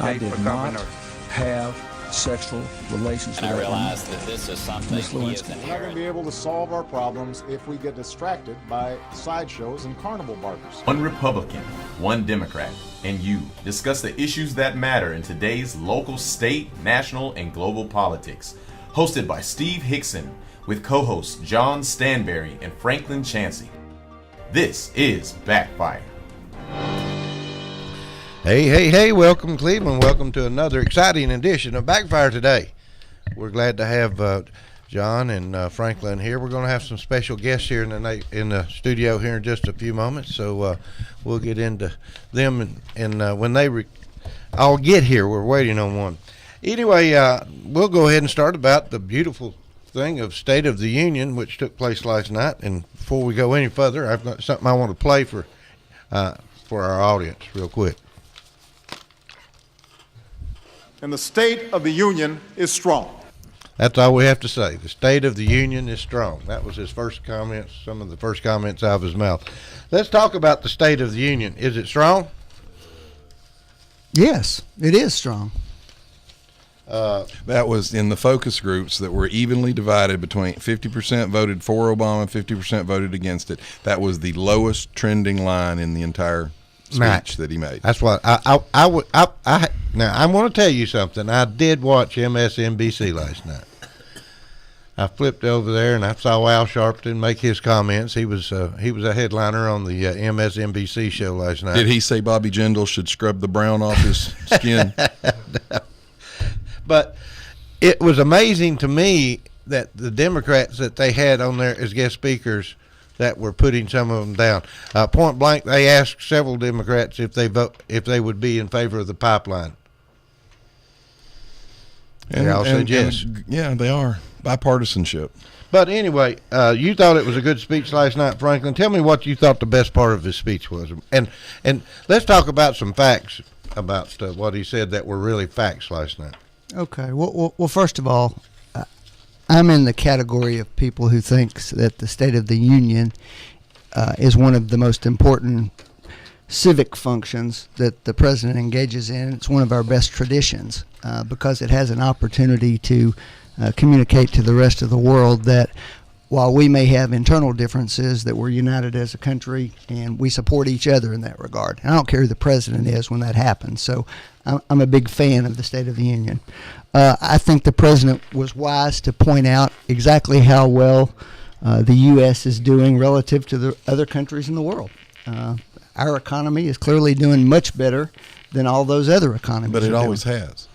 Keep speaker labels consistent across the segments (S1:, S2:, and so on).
S1: I did not have sexual relations with
S2: And I
S1: that
S2: realize
S1: woman.
S2: that this is something
S1: Miss
S2: he
S1: Lewinsky.
S2: is
S3: We're not going to
S2: inherent.
S3: be able to solve our problems if we get distracted by sideshows and carnival barkers.
S4: One Republican, one Democrat, and you discuss the issues that matter in today's local, state, national, and global politics. Hosted by Steve Hickson with co-hosts John Stanberry and Franklin Chansey. This is Backfire.
S5: Hey, welcome Cleveland. Welcome to another exciting edition of Backfire today. We're glad to have John and Franklin here. We're going to have some special guests here in the studio here in just a few moments, so we'll get into them and when they all get here. We're waiting on one. Anyway, we'll go ahead and start about the beautiful thing of State of the Union, which took place last night. And before we go any further, I've got something I want to play for our audience real quick.
S3: And the State of the Union is strong.
S5: That's all we have to say. The State of the Union is strong. That was his first comments, some of the first comments out of his mouth. Let's talk about the State of the Union. Is it strong?
S6: Yes, it is strong.
S7: That was in the focus groups that were evenly divided between 50% voted for Obama, 50% voted against it. That was the lowest trending line in the entire speech that he made.
S5: That's what now I want to tell you something. I did watch MSNBC last night. I flipped over there and I saw Al Sharpton make his comments. He was a headliner on the MSNBC show last night.
S7: Did he say Bobby Jindal should scrub the brown off his skin?
S5: No. But it was amazing to me that the Democrats that they had on there as guest speakers that were putting some of them down. Point blank, they asked several Democrats if they would be in favor of the pipeline.
S7: And
S5: they all said yes.
S7: Yeah, they are. Bipartisanship.
S5: But anyway, you thought it was a good speech last night, Franklin. Tell me what you thought the best part of his speech was, and let's talk about some facts about what he said that were really facts last night.
S6: Okay. Well, first of all, I'm in the category of people who thinks that the State of the Union is one of the most important civic functions that the president engages in. It's one of our best traditions because it has an opportunity to communicate to the rest of the world that while we may have internal differences, that we're united as a country and we support each other in that regard. And I don't care who the president is when that happens. So I'm a big fan of the State of the Union. I think the president was wise to point out exactly how well the U.S. is doing relative to the other countries in the world. Our economy is clearly doing much better than all those other economies.
S7: But it always has.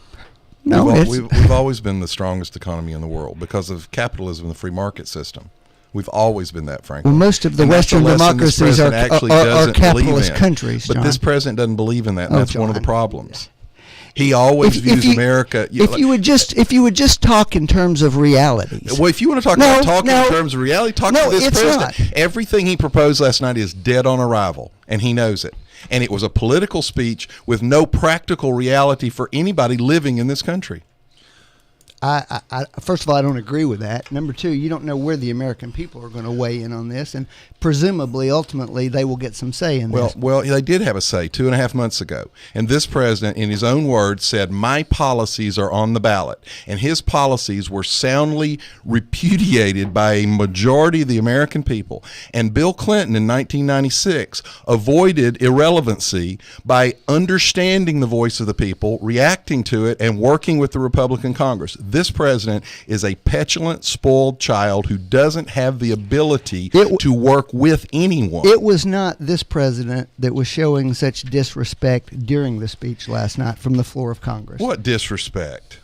S6: No,
S7: we've always been the strongest economy in the world because of capitalism and the free market system. We've always been that, frankly.
S6: Well, most of the
S7: And that's
S6: Western
S7: lesson this
S6: democracies are
S7: president actually doesn't
S6: capitalist
S7: believe in.
S6: countries,
S7: But
S6: John.
S7: this president doesn't believe in that, and
S6: Oh,
S7: that's one of the
S6: John.
S7: problems. He always views America.
S6: If you would just talk in terms of realities.
S7: Well, if you want to talk
S6: No,
S7: about talking
S6: no.
S7: in terms of reality, talk
S6: No,
S7: to this
S6: it's
S7: president.
S6: not.
S7: Everything he proposed last night is dead on arrival, and he knows it. And it was a political speech with no practical reality for anybody living in this country.
S6: I first of all, I don't agree with that. Number two, you don't know where the American people are going to weigh in on this, and presumably, ultimately, they will get some say in this.
S7: Well, they did have a say 2.5 months ago, and this president, in his own words, said, "My policies are on the ballot," and his policies were soundly repudiated by a majority of the American people. And Bill Clinton in 1996 avoided irrelevancy by understanding the voice of the people, reacting to it, and working with the Republican Congress. This president is a petulant, spoiled child who doesn't have the ability to work with anyone.
S6: It was not this president that was showing such disrespect during the speech last night from the floor of Congress.
S7: What disrespect?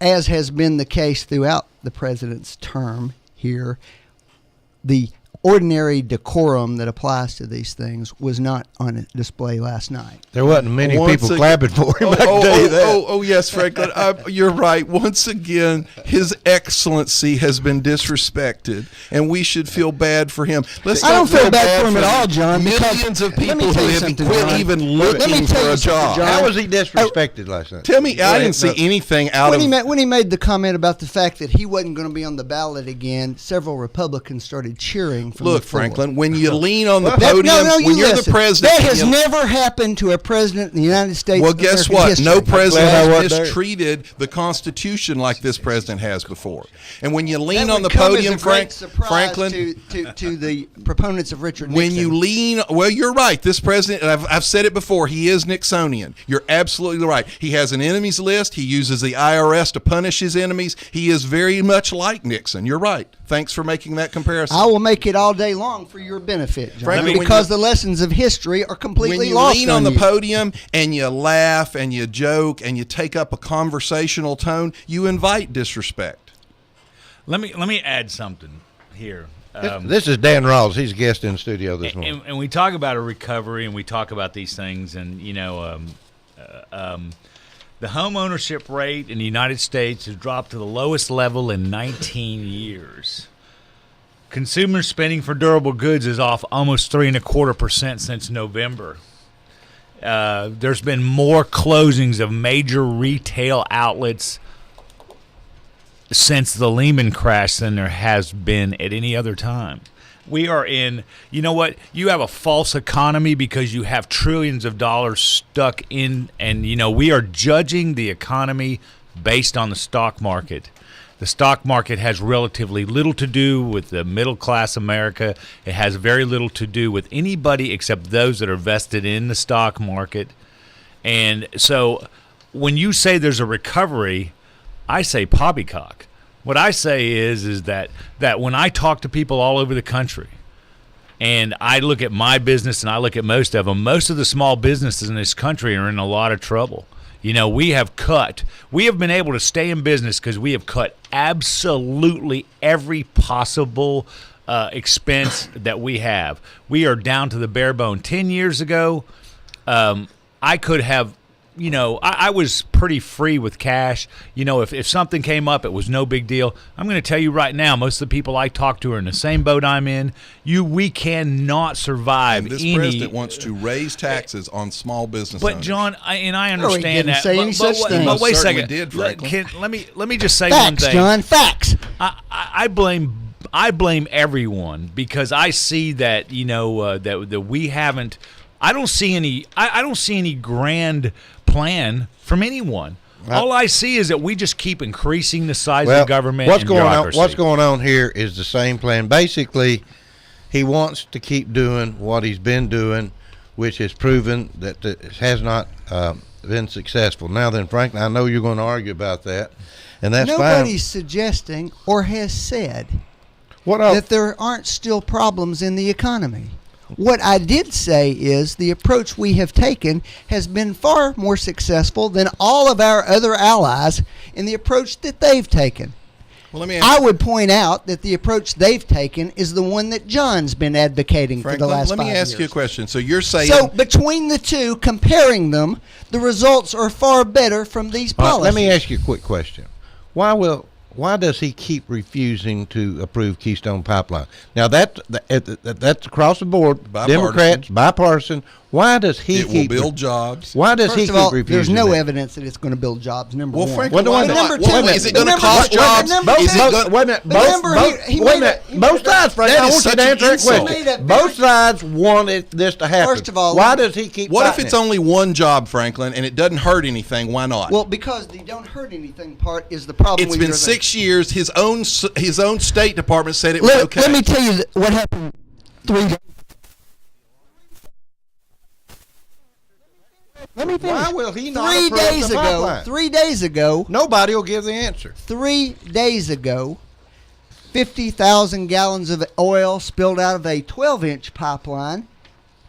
S6: As has been the case throughout the president's term here, the ordinary decorum that applies to these things was not on display last night.
S5: There wasn't many
S7: Once
S5: people
S7: again-
S5: clapping for him. I can tell you that.
S7: Yes, Franklin, you're right. Once again, His Excellency has been disrespected, and we should feel bad for him. Let's
S6: I don't
S7: not
S6: feel bad for him at all, John.
S7: Millions of
S6: Let me
S7: people
S6: tell
S7: who
S6: you
S7: have
S6: something,
S7: quit
S6: John.
S7: even
S6: Let me
S7: looking
S6: tell
S7: for
S6: you
S7: a
S6: something,
S7: job.
S6: John.
S5: How was he disrespected last night?
S7: Tell me, I
S5: Go
S7: didn't see
S5: ahead.
S7: anything out
S6: When
S7: of.
S6: he made the comment about the fact that he wasn't going to be on the ballot again, several Republicans started cheering speaking from
S7: Look,
S6: the floor.
S7: Franklin, when you lean on the
S6: That-
S7: podium,
S6: no, you
S7: when you're
S6: listen.
S7: the president,
S6: That has
S7: you-
S6: never happened to a president in the United States.
S7: Well,
S6: of
S7: guess
S6: American
S7: what?
S6: history.
S7: No president
S5: glad I
S7: has
S5: wasn't there.
S7: mistreated the Constitution like this president has before. And when you
S6: That
S7: lean on
S6: would
S7: the
S6: come as
S7: podium,
S6: a great surprise
S7: Franklin,
S6: to the proponents of Richard
S7: when
S6: Nixon.
S7: you lean, well, you're right. This president, and I've said it before, he is Nixonian. You're absolutely right. He has an enemies list. He uses the IRS to punish his enemies. He is very much like Nixon. You're right. Thanks for making that comparison.
S6: I will make it all day long for your benefit, John,
S7: Frankly, when
S6: because
S7: you-
S6: the lessons of history are completely
S7: when you
S6: lost
S7: lean on the
S6: you.
S7: podium and you laugh and you joke and you take up a conversational tone, you invite disrespect.
S2: Let me add something here.
S5: This is Dan Rawls. He's a guest in the studio this morning.
S2: And we talk about a recovery, and we talk about these things, and the home ownership rate in the United States has dropped to the lowest level in 19 years. Consumer spending for durable goods is off almost 3.25% since November. There's been more closings of major retail outlets since the Lehman crash than there has been at any other time. We are in, you know what? You have a false economy because you have trillions of dollars stuck in, and, we are judging the economy based on the stock market. The stock market has relatively little to do with the middle class America. It has very little to do with anybody except those that are vested in the stock market. And so when you say there's a recovery, I say poppycock. What I say is that when I talk to people all over the country, and I look at my business and I look at most of them, most of the small businesses in this country are in a lot of trouble. We have been able to stay in business because we have cut absolutely every possible expense that we have. We are down to the bare bone. 10 years ago, I could have, I was pretty free with cash. If something came up, it was no big deal. I'm going to tell you right now, most of the people I talk to are in the same boat I'm in. We cannot survive.
S7: And this president wants to raise taxes on small business
S2: But
S7: owners.
S2: John, I understand
S6: didn't
S2: that.
S6: say any such thing.
S2: But wait a
S7: Certainly
S2: second.
S7: did, Franklin.
S2: Let me just say one
S6: Facts,
S2: thing.
S6: John, facts.
S2: I blame everyone because I see that that we haven't. I don't see any grand plan from anyone. All I see is that we just keep increasing the size of the government.
S5: What's
S2: and
S5: going on?
S2: bureaucracy.
S5: What's going on here is the same plan. Basically, he wants to keep doing what he's been doing, which has proven that it has not been successful. Now then, Franklin, I know you're going to argue about that, and that's
S6: Nobody's
S5: fine.
S6: suggesting or has said
S5: What else?
S6: that there aren't still problems in the economy. What I did say is the approach we have taken has been far more successful than all of our other allies in the approach that they've taken.
S7: Well, let me
S6: I would point out that the approach they've taken is the one that John's been advocating for the
S7: Franklin,
S6: last
S7: let
S6: 5
S7: me
S6: years.
S7: ask you a question. So you're saying
S6: So between the two, comparing them, the results are far better from these
S5: All right,
S6: policies.
S5: let me ask you a quick question. Why does he keep refusing to approve Keystone Pipeline? Now that's across the board,
S7: Bipartisan.
S5: Democrats, bipartisan. Why does he
S7: it will
S5: keep
S7: build jobs?
S5: Why does
S6: First
S5: he
S6: of
S5: keep
S6: all,
S5: refusing?
S6: there's no
S5: that?
S6: evidence that it's going to build jobs, number
S7: Well,
S6: one.
S7: Franklin,
S5: Well,
S7: why
S5: wait a
S7: not?
S6: minute.
S7: Well,
S6: Number
S7: is
S6: two.
S7: it going to
S6: Number
S7: cost
S6: two.
S7: jobs?
S6: Number
S7: Is it
S6: two.
S7: gonna-
S5: Wait a minute.
S6: Remember, he
S5: Wait a
S6: made
S5: minute.
S6: a- he
S5: Both
S6: made a-
S5: sides, Frank.
S7: That
S5: I
S7: is
S5: want you
S7: such
S5: to
S7: an
S5: answer that
S7: insult.
S5: question. Both sides wanted this to happen.
S6: First of all,
S5: why does he keep?
S7: What if
S5: fighting
S7: it's
S5: it?
S7: only one job, Franklin, and it doesn't hurt anything? Why not?
S6: Well, because the don't hurt anything part is the problem.
S7: It's
S6: with
S7: been
S6: your
S7: 6 years. His own State Department said it was
S6: Let,
S7: okay.
S6: let me tell you what happened 3 days. Let me finish.
S5: Why will he not
S6: 3
S5: approve
S6: days
S5: the
S6: ago,
S5: pipeline?
S6: 3 days ago,
S5: Nobody will give the answer.
S6: 3 days ago, 50,000 gallons of oil spilled out of a 12-inch pipeline,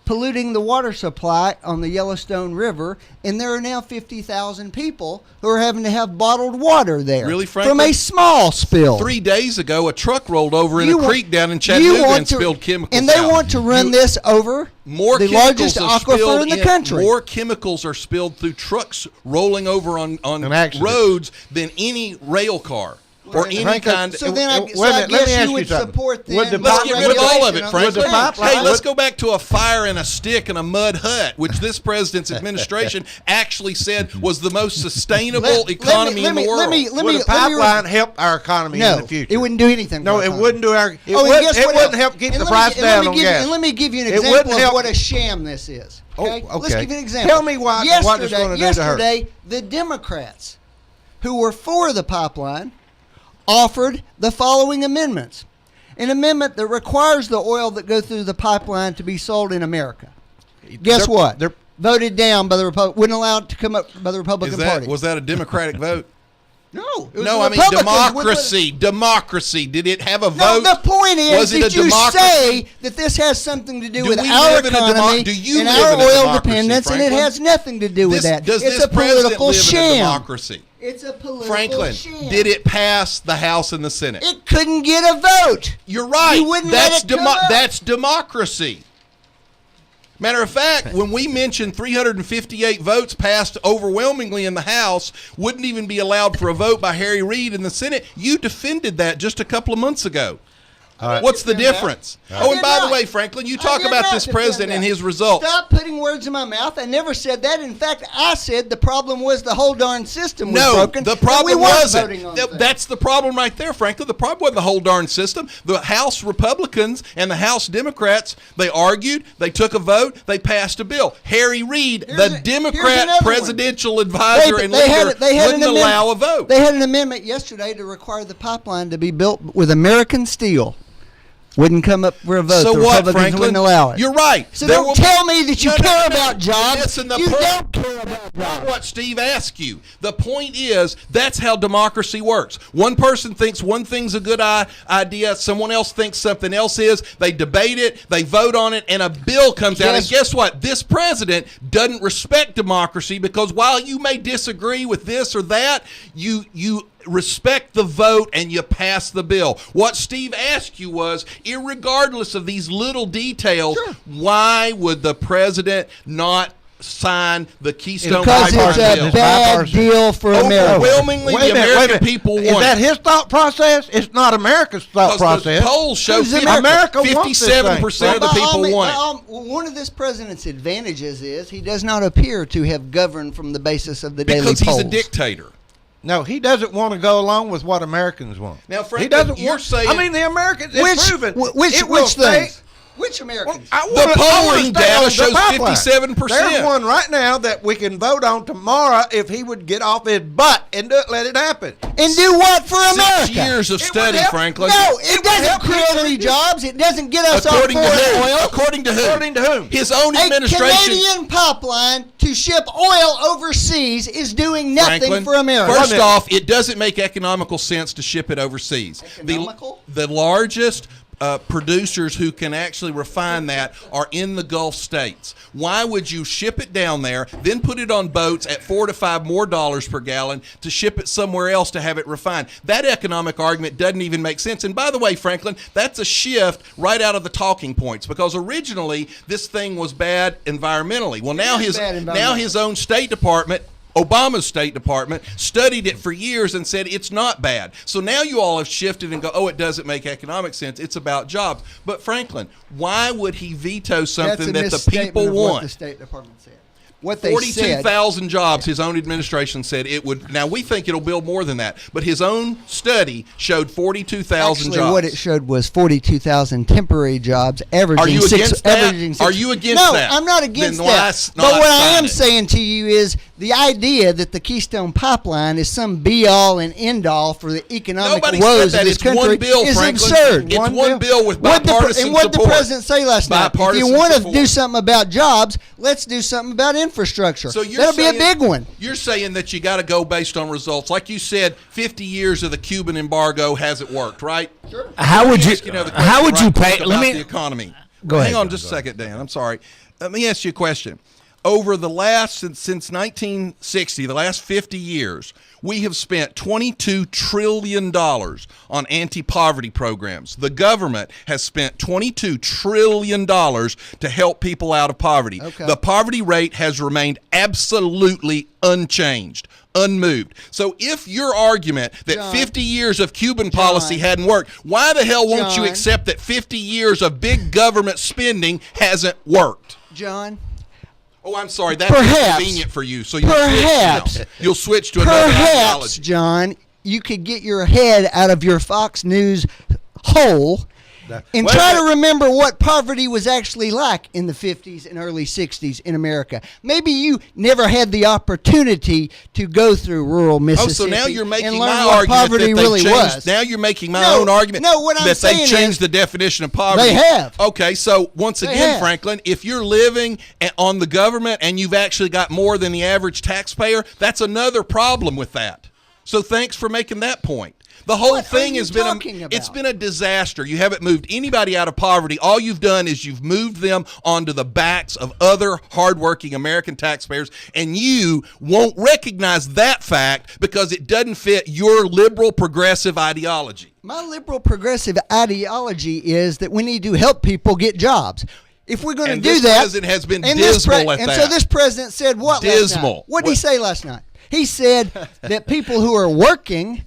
S6: polluting the water supply on the Yellowstone River, and there are now 50,000 people who are having to have bottled water there.
S7: Really,
S6: from
S7: Franklin?
S6: a small spill.
S7: 3 days ago, a truck rolled over in
S6: You
S7: a
S6: want-
S7: creek down in
S6: you
S7: Chattanooga
S6: want
S7: and
S6: to-
S7: spilled chemicals
S6: And they
S7: out.
S6: want to run this over
S7: More
S6: the
S7: chemicals
S6: largest
S7: are
S6: aquifer
S7: spilled
S6: in the country.
S7: More chemicals are spilled through trucks rolling over on
S5: An accident.
S7: roads than any rail car. or any kind.
S6: So then I
S5: wait a minute, let me
S6: guess
S5: ask
S6: you
S5: you
S6: would
S5: something.
S6: support then.
S5: Would the
S7: Let's get rid of all of it,
S6: regulation on
S7: Franklin.
S6: the pipeline.
S7: Hey, let's go back to a fire and a stick and a mud hut, which this president's administration actually said was the most sustainable economy in the world.
S5: Would a pipeline help our economy in the future?
S6: It wouldn't do anything.
S5: No,
S6: for our
S5: it
S6: economy.
S5: wouldn't do our. It,
S6: Oh, and guess what
S5: wouldn't
S6: else?
S5: help keep
S6: And
S5: the
S6: let me-
S5: price
S6: and let
S5: down
S6: me
S5: on
S6: give you-
S5: gas.
S6: And let me give you an
S5: It
S6: example
S5: wouldn't
S6: of
S5: help-
S6: what a sham this is. Okay?
S5: Oh,
S6: Let's
S5: okay.
S6: give you an example.
S5: Tell me what it's gonna do to her.
S6: Yesterday, the Democrats, who were for the pipeline, offered the following amendments. An amendment that requires the oil that goes through the pipeline to be sold in America. Guess what?
S5: they're-
S6: Voted down by the wouldn't allow it to come up by the Republican Party.
S7: Was that a Democratic vote?
S6: No, it was
S7: No,
S6: the
S7: I mean
S6: Republicans with
S7: democracy. Democracy. Did it have a
S6: No,
S7: vote?
S6: the point is
S7: Was it
S6: that
S7: a
S6: you
S7: democracy?
S6: say that this has something to do
S7: Do
S6: with
S7: we
S6: our
S7: live in a
S6: economy
S7: do you
S6: and
S7: live
S6: our
S7: in a
S6: oil
S7: democracy,
S6: dependence, and it
S7: Franklin?
S6: has nothing to do with that.
S7: Does
S6: It's
S7: this
S6: a political
S7: president live in a
S6: sham.
S7: democracy?
S6: It's a political
S7: Franklin,
S6: sham.
S7: did it pass the House and the Senate?
S6: It couldn't get a vote.
S7: You're right.
S6: You wouldn't
S7: that's
S6: let it come up.
S7: that's democracy. Matter of fact, when we mentioned 358 votes passed overwhelmingly in the House, wouldn't even be allowed for a vote by Harry Reid in the Senate, you defended that just a couple of months ago. What's the difference? Oh, and by the way, Franklin, you talk about this president and his results.
S6: Stop putting words in my mouth. I never said that. In fact, I said the problem was the whole darn system was broken.
S7: The
S6: and
S7: problem
S6: we weren't
S7: wasn't.
S6: voting on
S7: That's the problem right there, Franklin. The problem wasn't the whole darn system. The House Republicans and the House Democrats, they argued, they took a vote, they passed a bill. Harry Reid, the Democrat presidential advisor and leader, wouldn't allow a vote.
S6: They had an amendment yesterday to require the pipeline to be built with American steel. Wouldn't come up for a vote.
S7: So
S6: the
S7: what,
S6: Republicans
S7: Franklin?
S6: wouldn't allow it.
S7: You're right.
S6: So don't tell me that you care about jobs.
S7: Listen,
S6: You don't care about
S7: Not
S6: jobs.
S7: what Steve asked you. The point is, that's how democracy works. One person thinks one thing's a good idea, someone else thinks something else is. They debate it, they vote on it, and a bill comes out. And guess what? This president doesn't respect democracy because while you may disagree with this or that, you respect the vote and you pass the bill. What Steve asked you was, irregardless of these little details, why would the president not sign the Keystone
S6: Because
S7: Pipeline
S6: it's a
S7: bill?
S6: bad deal for America.
S7: Overwhelmingly, the American people want
S5: it. Is that his thought process? It's not America's thought process.
S7: The polls show
S6: Who's America?
S7: 57% of the people want it.
S6: One of this president's advantages is he does not appear to have governed from the basis of the daily polls.
S7: Because he's a dictator.
S5: No, he doesn't want to go along with what Americans want.
S7: Now, Franklin,
S5: he doesn't
S7: you're
S5: want.
S7: saying-
S5: I mean, the Americans. It's proven.
S6: Which
S5: it will stay.
S6: things? Which Americans?
S7: The polling data shows 57%.
S5: There's one right now that we can vote on tomorrow if he would get off his butt and let it happen.
S6: And do what for America?
S7: 6 years of study, Franklin.
S6: No, it doesn't create any jobs. It doesn't get us
S7: According
S6: off
S7: to
S6: foreign
S7: who?
S6: oil.
S7: According to who?
S5: According to whom?
S7: His own
S6: A
S7: administration.
S6: Canadian pipeline to ship oil overseas is doing nothing
S7: Franklin,
S6: for America.
S7: First off, it doesn't make economical sense to ship it overseas.
S6: Economical?
S7: The largest producers who can actually refine that are in the Gulf states. Why would you ship it down there, then put it on boats at $4 to $5 more per gallon to ship it somewhere else to have it refined? That economic argument doesn't even make sense. And by the way, Franklin, that's a shift right out of the talking points because originally this thing was bad environmentally. Well, now his own State Department, Obama's State Department, studied it for years and said it's not bad. So now you all have shifted and go, oh, it doesn't make economic sense. It's about jobs. But Franklin, why would he veto something that the people want?
S6: What the State Department said. What they said.
S7: 42,000 jobs, his own administration said it would. Now, we think it'll build more than that. But his own study showed 42,000 jobs.
S6: What it showed was 42,000 temporary jobs, averaging
S7: Are you against that? Are you against that?
S6: No, I'm not against
S7: Then
S6: that. But what I am saying to you is the idea that the Keystone Pipeline is some be-all and end-all for the economic
S7: Nobody
S6: woes
S7: said that.
S6: of this
S7: It's
S6: country
S7: one bill,
S6: is
S7: Franklin.
S6: absurd.
S7: It's one bill with bipartisan
S6: And what
S7: support.
S6: the president say last night? If you
S7: Bipartisan
S6: want to
S7: support.
S6: do something about jobs, let's do something about infrastructure.
S7: So you're
S6: That'll be a
S7: saying-
S6: big one.
S7: You're saying that you got to go based on results. Like you said, 50 years of the Cuban embargo hasn't worked, right? Sure.
S2: How would you pay?
S7: About
S2: Let me
S7: the economy.
S2: Go ahead.
S7: Hang on just a second, Dan. I'm sorry. Let me ask you a question. over the last, since 1960, the last 50 years, we have spent $22 trillion on anti-poverty programs. The government has spent $22 trillion to help people out of poverty.
S6: Okay.
S7: The poverty rate has remained absolutely unchanged, unmoved. So if your argument that
S6: John,
S7: 50 years of Cuban policy
S6: John,
S7: hadn't worked, why the hell won't you
S6: John,
S7: accept that 50 years of big government spending hasn't worked?
S6: John,
S7: Oh, I'm sorry. That's
S6: Perhaps.
S7: convenient for you. So
S6: Perhaps.
S7: you'll switch to another
S6: perhaps,
S7: ideology.
S6: John, you could get your head out of your Fox News hole and
S5: Wait,
S6: try
S5: wait.
S6: to remember what poverty was actually like in the 50s and early 60s in America. Maybe you never had the opportunity to go through rural
S7: Oh,
S6: Mississippi
S7: so now you're making
S6: and
S7: my
S6: learn what
S7: argument
S6: poverty
S7: that they've
S6: really
S7: changed.
S6: was.
S7: Now you're making my
S6: No,
S7: own argument
S6: no, what I'm
S7: that they've
S6: saying
S7: changed
S6: is
S7: the definition of poverty.
S6: they have.
S7: Okay, so once
S6: They
S7: again,
S6: have.
S7: Franklin, if you're living on the government and you've actually got more than the average taxpayer, that's another problem with that. So thanks for making that point. The whole
S6: What
S7: thing
S6: are you
S7: has been
S6: talking
S7: it's
S6: about?
S7: been a disaster. You haven't moved anybody out of poverty. All you've done is you've moved them onto the backs of other hardworking American taxpayers, and you won't recognize that fact because it doesn't fit your liberal progressive ideology.
S6: My liberal progressive ideology is that we need to help people get jobs. If we're going to
S7: And
S6: do
S7: this
S6: that,
S7: president has been
S6: and this
S7: dismal at
S6: and
S7: that.
S6: so this president said what? Last
S7: Dismal.
S6: night? What did he say last night? He said that people who are working,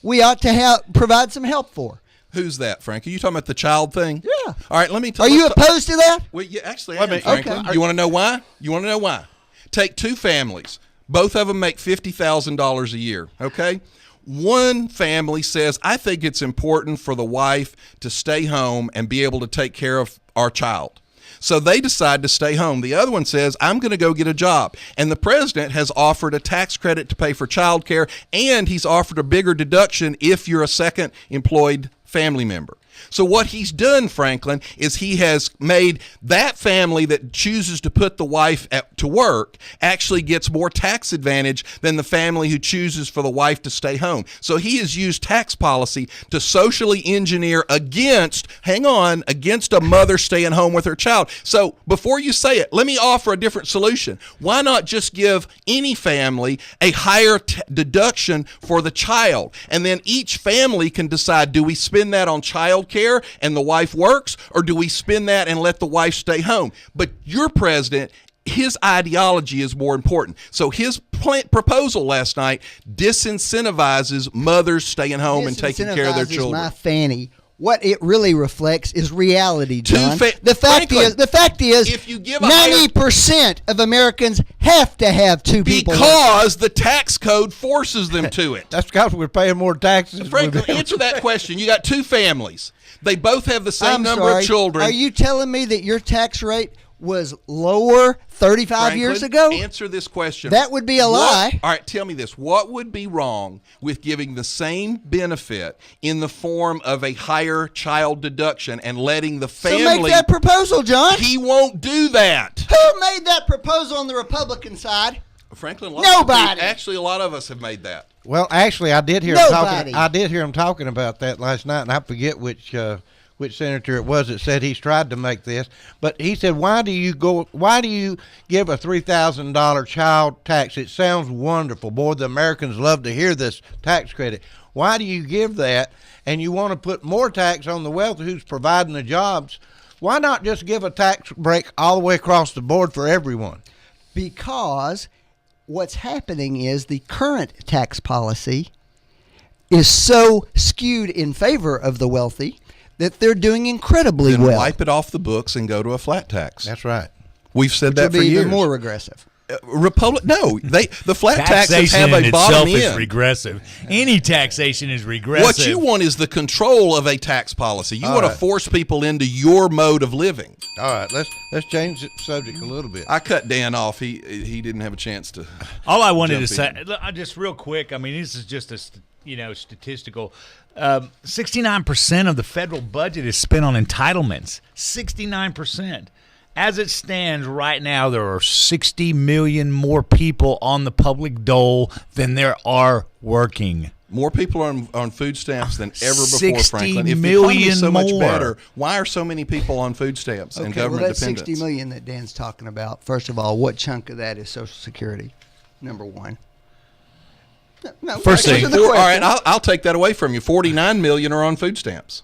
S6: we ought to provide some help for.
S7: Who's that, Frank? Are you talking about the child thing?
S6: Yeah.
S7: All right, let me
S6: Are you opposed to that?
S7: Well, yeah, actually,
S5: Wait a
S7: I am,
S5: minute.
S7: Franklin.
S6: Okay.
S7: You want to know why? You want to know why? Take two families. Both of them make $50,000 a year, okay? One family says, I think it's important for the wife to stay home and be able to take care of our child. So they decide to stay home. The other one says, I'm going to go get a job. And the president has offered a tax credit to pay for child care, and he's offered a bigger deduction if you're a second employed family member. So what he's done, Franklin, is he has made that family that chooses to put the wife to work actually gets more tax advantage than the family who chooses for the wife to stay home. So he has used tax policy to socially engineer against a mother staying home with her child. So before you say it, let me offer a different solution. Why not just give any family a higher deduction for the child? And then each family can decide, do we spend that on child care and the wife works, or do we spend that and let the wife stay home? But your president, his ideology is more important. So his proposal last night disincentivizes mothers staying home and taking care of their
S6: Disincentivizes
S7: children.
S6: my fanny. What it really reflects is reality, John. The
S7: Franklin,
S6: fact is,
S7: if you give a higher-
S6: 90% of Americans have to have two people.
S7: Because the tax code forces them to it.
S5: That's because we're paying more taxes.
S7: Franklin, answer that question. You got two families. They both have the same
S6: I'm
S7: number
S6: sorry.
S7: of children.
S6: Are you telling me that your tax rate was lower 35 years ago?
S7: Answer this question.
S6: That would be a lie.
S7: All right, tell me this. What would be wrong with giving the same benefit in the form of a higher child deduction and letting the family...
S6: So make that proposal, John.
S7: He won't do that.
S6: Who made that proposal on the Republican side?
S7: Franklin, a lot
S6: Nobody.
S7: Actually, a lot of us have made that.
S5: Well, actually, I did hear him
S6: Nobody.
S5: talking. I did hear him talking about that last night, and I forget which senator it was that said he's tried to make this. But he said, "Why do you give a $3,000 child tax? It sounds wonderful. Boy, the Americans love to hear this tax credit. Why do you give that? And you want to put more tax on the wealthy who's providing the jobs? Why not just give a tax break all the way across the board for everyone?"
S6: Because what's happening is the current tax policy is so skewed in favor of the wealthy that they're doing incredibly
S7: Then
S6: well.
S7: wipe it off the books and go to a flat tax.
S5: That's right.
S7: We've said
S6: Which
S7: that
S6: would
S7: for
S6: be
S7: years.
S6: even more regressive.
S7: The flat taxes
S2: Taxation
S7: have
S2: in
S7: a bottom
S2: itself is
S7: end.
S2: regressive. Any taxation is regressive.
S7: What you want is the control of a tax policy. You
S5: All
S7: want
S5: right.
S7: to force people into your mode of living.
S5: All right, let's change the subject a little bit.
S7: I cut Dan off. He didn't have a chance to.
S2: All I wanted to
S7: Jump
S2: say, just real quick. I mean, this is just a statistical. 69% of the federal budget is spent on entitlements. 69%. As it stands right now, there are 60 million more people on the public dole than there are working.
S7: More people are on food stamps than ever before,
S2: 60
S7: Franklin. If the economy is so much
S2: million
S7: better,
S2: more.
S7: why are so many people on food stamps and
S6: Okay,
S7: government
S6: well, that
S7: dependence?
S6: 60 million that Dan's talking about, first of all, what chunk of that is Social Security? Number one. No,
S2: First
S6: answer
S2: thing-
S6: the
S7: All right,
S6: question.
S7: I'll take that away from you. 49 million are on food stamps.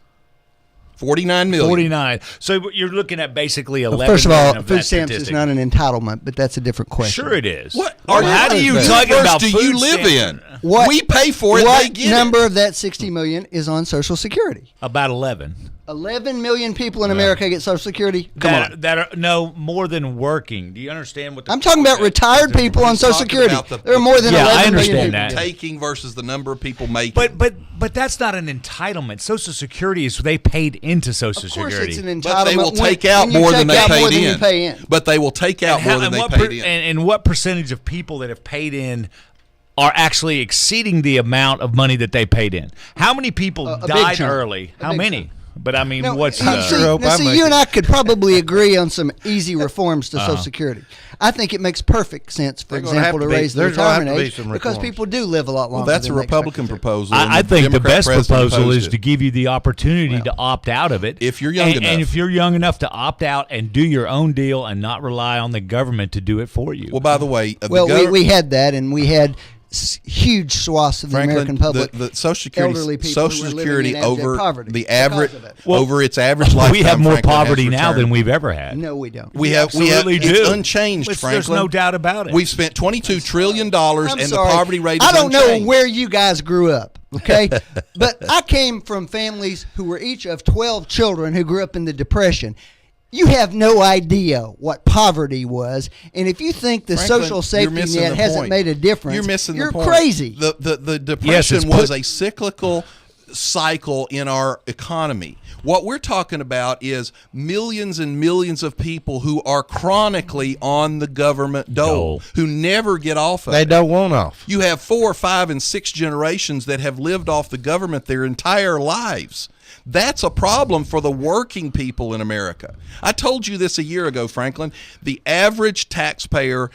S7: 49 million.
S2: 49. So you're looking at basically 11
S6: First of
S2: million
S6: all,
S2: that
S6: food stamps is
S2: statistic.
S6: not an entitlement, but that's a different question.
S2: Sure it is.
S7: What?
S2: Or how do you
S6: What
S2: talk
S7: universe
S2: about
S7: do
S2: food
S7: you live
S2: stamps?
S7: in?
S6: What-
S7: We pay for it.
S6: What
S7: They get
S6: number
S7: it.
S6: of that 60 million is on Social Security?
S2: About 11.
S6: 11 million people in America get Social Security. Come on.
S2: That are no more than working. Do you understand what the
S6: I'm talking about retired people on
S7: He's
S6: Social
S7: talking
S6: Security.
S7: about the-
S6: There are more than
S2: Yeah, I
S6: 11 million
S2: understand
S6: people.
S2: that.
S7: Taking versus the number of people making.
S2: But that's not an entitlement. Social Security is they paid into Social
S6: Of course,
S2: Security.
S6: it's an entitlement.
S7: But they will
S6: when-
S7: take out
S6: when you
S7: more than
S6: take
S7: they
S6: out more
S7: paid
S6: than
S7: in.
S6: you pay in.
S7: But they will take out more than they paid in.
S2: And what percentage of people that have paid in are actually exceeding the amount of money that they paid in? How many people
S6: A big
S2: died
S6: chunk.
S2: early?
S6: A
S2: How
S6: big
S2: many?
S6: chunk.
S2: But I mean,
S6: Now,
S2: what's
S6: see,
S5: I sure hope
S6: now,
S5: I
S6: see,
S5: make
S6: you and
S5: it.
S6: I could probably agree on some easy reforms to Social Security. I think it makes perfect sense, for
S5: There's gonna have
S6: example, to
S5: to be-
S6: raise the
S5: there's gonna have
S6: retirement
S5: to be
S6: age
S5: some
S6: because
S5: reforms.
S6: people do live a lot longer.
S7: Well, that's a
S6: than they
S7: Republican
S6: expected to.
S7: proposal.
S2: I
S7: and
S2: think the
S7: Democrat
S2: best
S7: president
S2: proposal
S7: opposed
S2: is
S7: it.
S2: to give you the opportunity to opt out of it.
S7: If you're young
S2: and,
S7: enough.
S2: And if you're young enough to opt out and do your own deal and not rely on the government to do it for you.
S7: Well, by the way,
S6: Well, we had that, and we had huge swaths of the
S7: Franklin,
S6: American public.
S7: the Social Security,
S6: elderly people who
S7: Social
S6: were living
S7: Security
S6: in abject
S7: over
S6: poverty
S7: the
S6: because
S7: average
S6: of it.
S7: over its average lifetime.
S2: we have more
S7: Franklin, has
S2: poverty now than
S7: returned.
S2: we've ever had.
S6: No, we don't.
S7: We have
S2: absolutely
S7: it's
S2: do.
S7: unchanged, Franklin.
S2: There's no doubt about it.
S7: We've spent $22 trillion
S6: I'm
S7: and
S6: sorry.
S7: the poverty rate is
S6: I don't
S7: unchanged.
S6: know where you guys grew up, okay? But I came from families who were each of 12 children who grew up in the Depression. You have no idea what poverty was, and if you think the
S7: Franklin,
S6: social
S7: you're
S6: safety
S7: missing
S6: net
S7: the
S6: hasn't
S7: point.
S6: made a difference,
S7: You're missing
S6: you're
S7: the point.
S6: crazy.
S7: The depression
S2: it's
S7: was
S2: put-
S7: a cyclical cycle in our economy. What we're talking about is millions and millions of people who are chronically on the government dole, who never get off of
S5: They
S7: it.
S5: don't want off.
S7: You have 4, 5, and 6 generations that have lived off the government their entire lives. That's a problem for the working people in America. I told you this a year ago, Franklin. The average taxpayer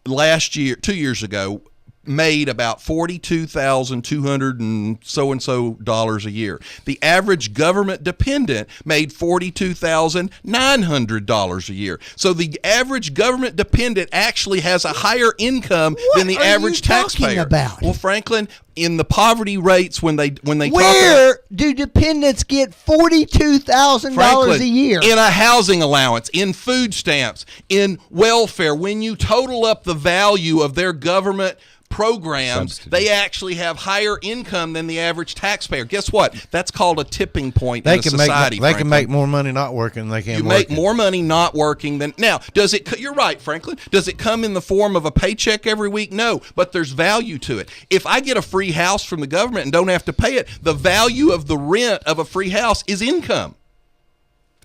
S7: last year, 2 years ago, made about $42,200 and so dollars a year. The average government dependent made $42,900 a year. So the average government dependent actually has a higher income than the
S6: What are
S7: average
S6: you talking
S7: taxpayer.
S6: about?
S7: Well, Franklin, in the poverty rates when they talk about
S6: Where do dependents get $42,000
S7: Franklin,
S6: a year?
S7: in a housing allowance, in food stamps, in welfare, when you total up the value of their government programs, they actually have higher income than the average taxpayer. Guess what? That's called a tipping point
S5: They
S7: in a
S5: can
S7: society.
S5: make they can make
S7: Franklin.
S5: more money not working than they can
S7: You
S5: working.
S7: make more money not working than now. Does it? You're right, Franklin. Does it come in the form of a paycheck every week? No, but there's value to it. If I get a free house from the government and don't have to pay it, the value of the rent of a free house is income.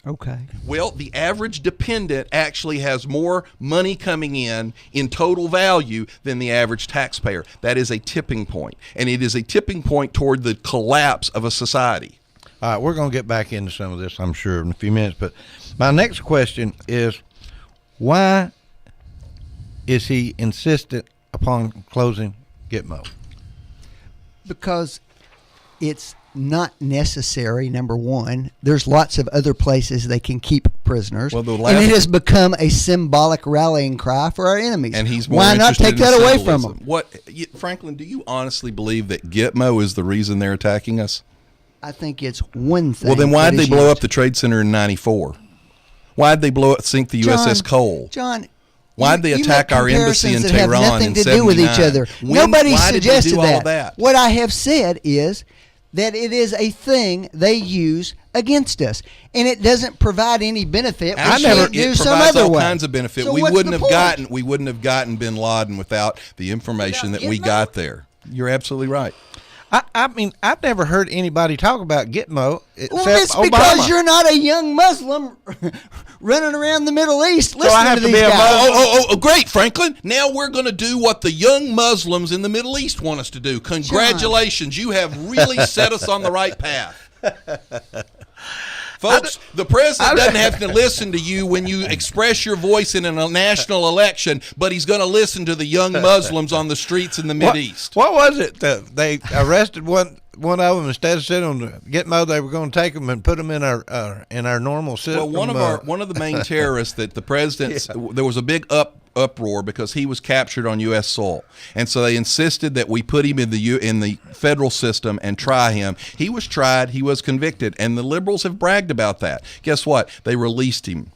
S6: Okay.
S7: Well, the average dependent actually has more money coming in total value than the average taxpayer. That is a tipping point, and it is a tipping point toward the collapse of a society.
S5: All right, we're going to get back into some of this, I'm sure, in a few minutes. But my next question is, why is he insistent upon closing Gitmo?
S6: Because it's not necessary, number one. There's lots of other places they can keep prisoners.
S7: Well, the
S6: and
S7: last-
S6: it has become a symbolic rallying cry for our enemies.
S7: And he's more
S6: Why not
S7: interested
S6: take
S7: in
S6: that away from
S7: symbolism.
S6: them?
S7: Franklin, do you honestly believe that Gitmo is the reason they're attacking us?
S6: I think it's one thing.
S7: Well, then why
S6: that
S7: did they
S6: is
S7: blow
S6: used.
S7: up the Trade Center in '94? Why did they sink the USS Cole?
S6: John,
S7: Why did they
S6: you
S7: attack
S6: make
S7: our embassy in
S6: comparisons that have
S7: Tehran
S6: nothing
S7: in
S6: to do with each
S7: 79?
S6: other.
S7: When-
S6: Nobody
S7: why did they
S6: suggested
S7: do all of that?
S6: What I have said is that it is a thing they use against us, and it doesn't provide any benefit. We can't do
S7: it
S6: some
S7: provides
S6: other
S7: all
S6: way.
S7: kinds of benefit.
S6: So
S7: we
S6: what's
S7: wouldn't
S6: the
S7: have
S6: point?
S7: gotten bin Laden without the information
S6: Without
S7: that we
S6: Gitmo?
S7: got there. You're absolutely right.
S5: I mean, I've never heard anybody talk about Gitmo except
S6: Well, it's
S5: Obama.
S6: because you're not a young Muslim running around the Middle East listening
S5: I have
S6: to
S5: to
S6: these
S5: be a
S6: guys.
S7: Oh, great, Franklin. Now we're going to do what the young Muslims in the Middle East want us to do. Congratulations. You have really set us on the right path. Folks, the president doesn't have to listen to you when you express your voice in a national election, but he's going to listen to the young Muslims on the streets in the Mideast.
S5: What was it? They arrested one of them. Instead of sitting on the Gitmo, they were going to take them and put them in our normal system.
S7: Well, one of the main terrorists that the president there was a big uproar because he was captured on U.S. soil, and so they insisted that we put him in the federal system and try him. He was tried, he was convicted, and the liberals have bragged about that. Guess what? They released him.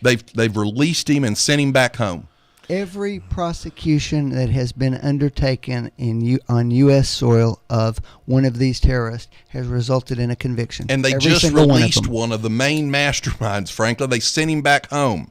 S7: They've released him and sent him back home.
S6: Every prosecution that has been undertaken on U.S. soil of one of these terrorists has resulted in a conviction.
S7: And they just released one of the main masterminds, Franklin. They sent him back home.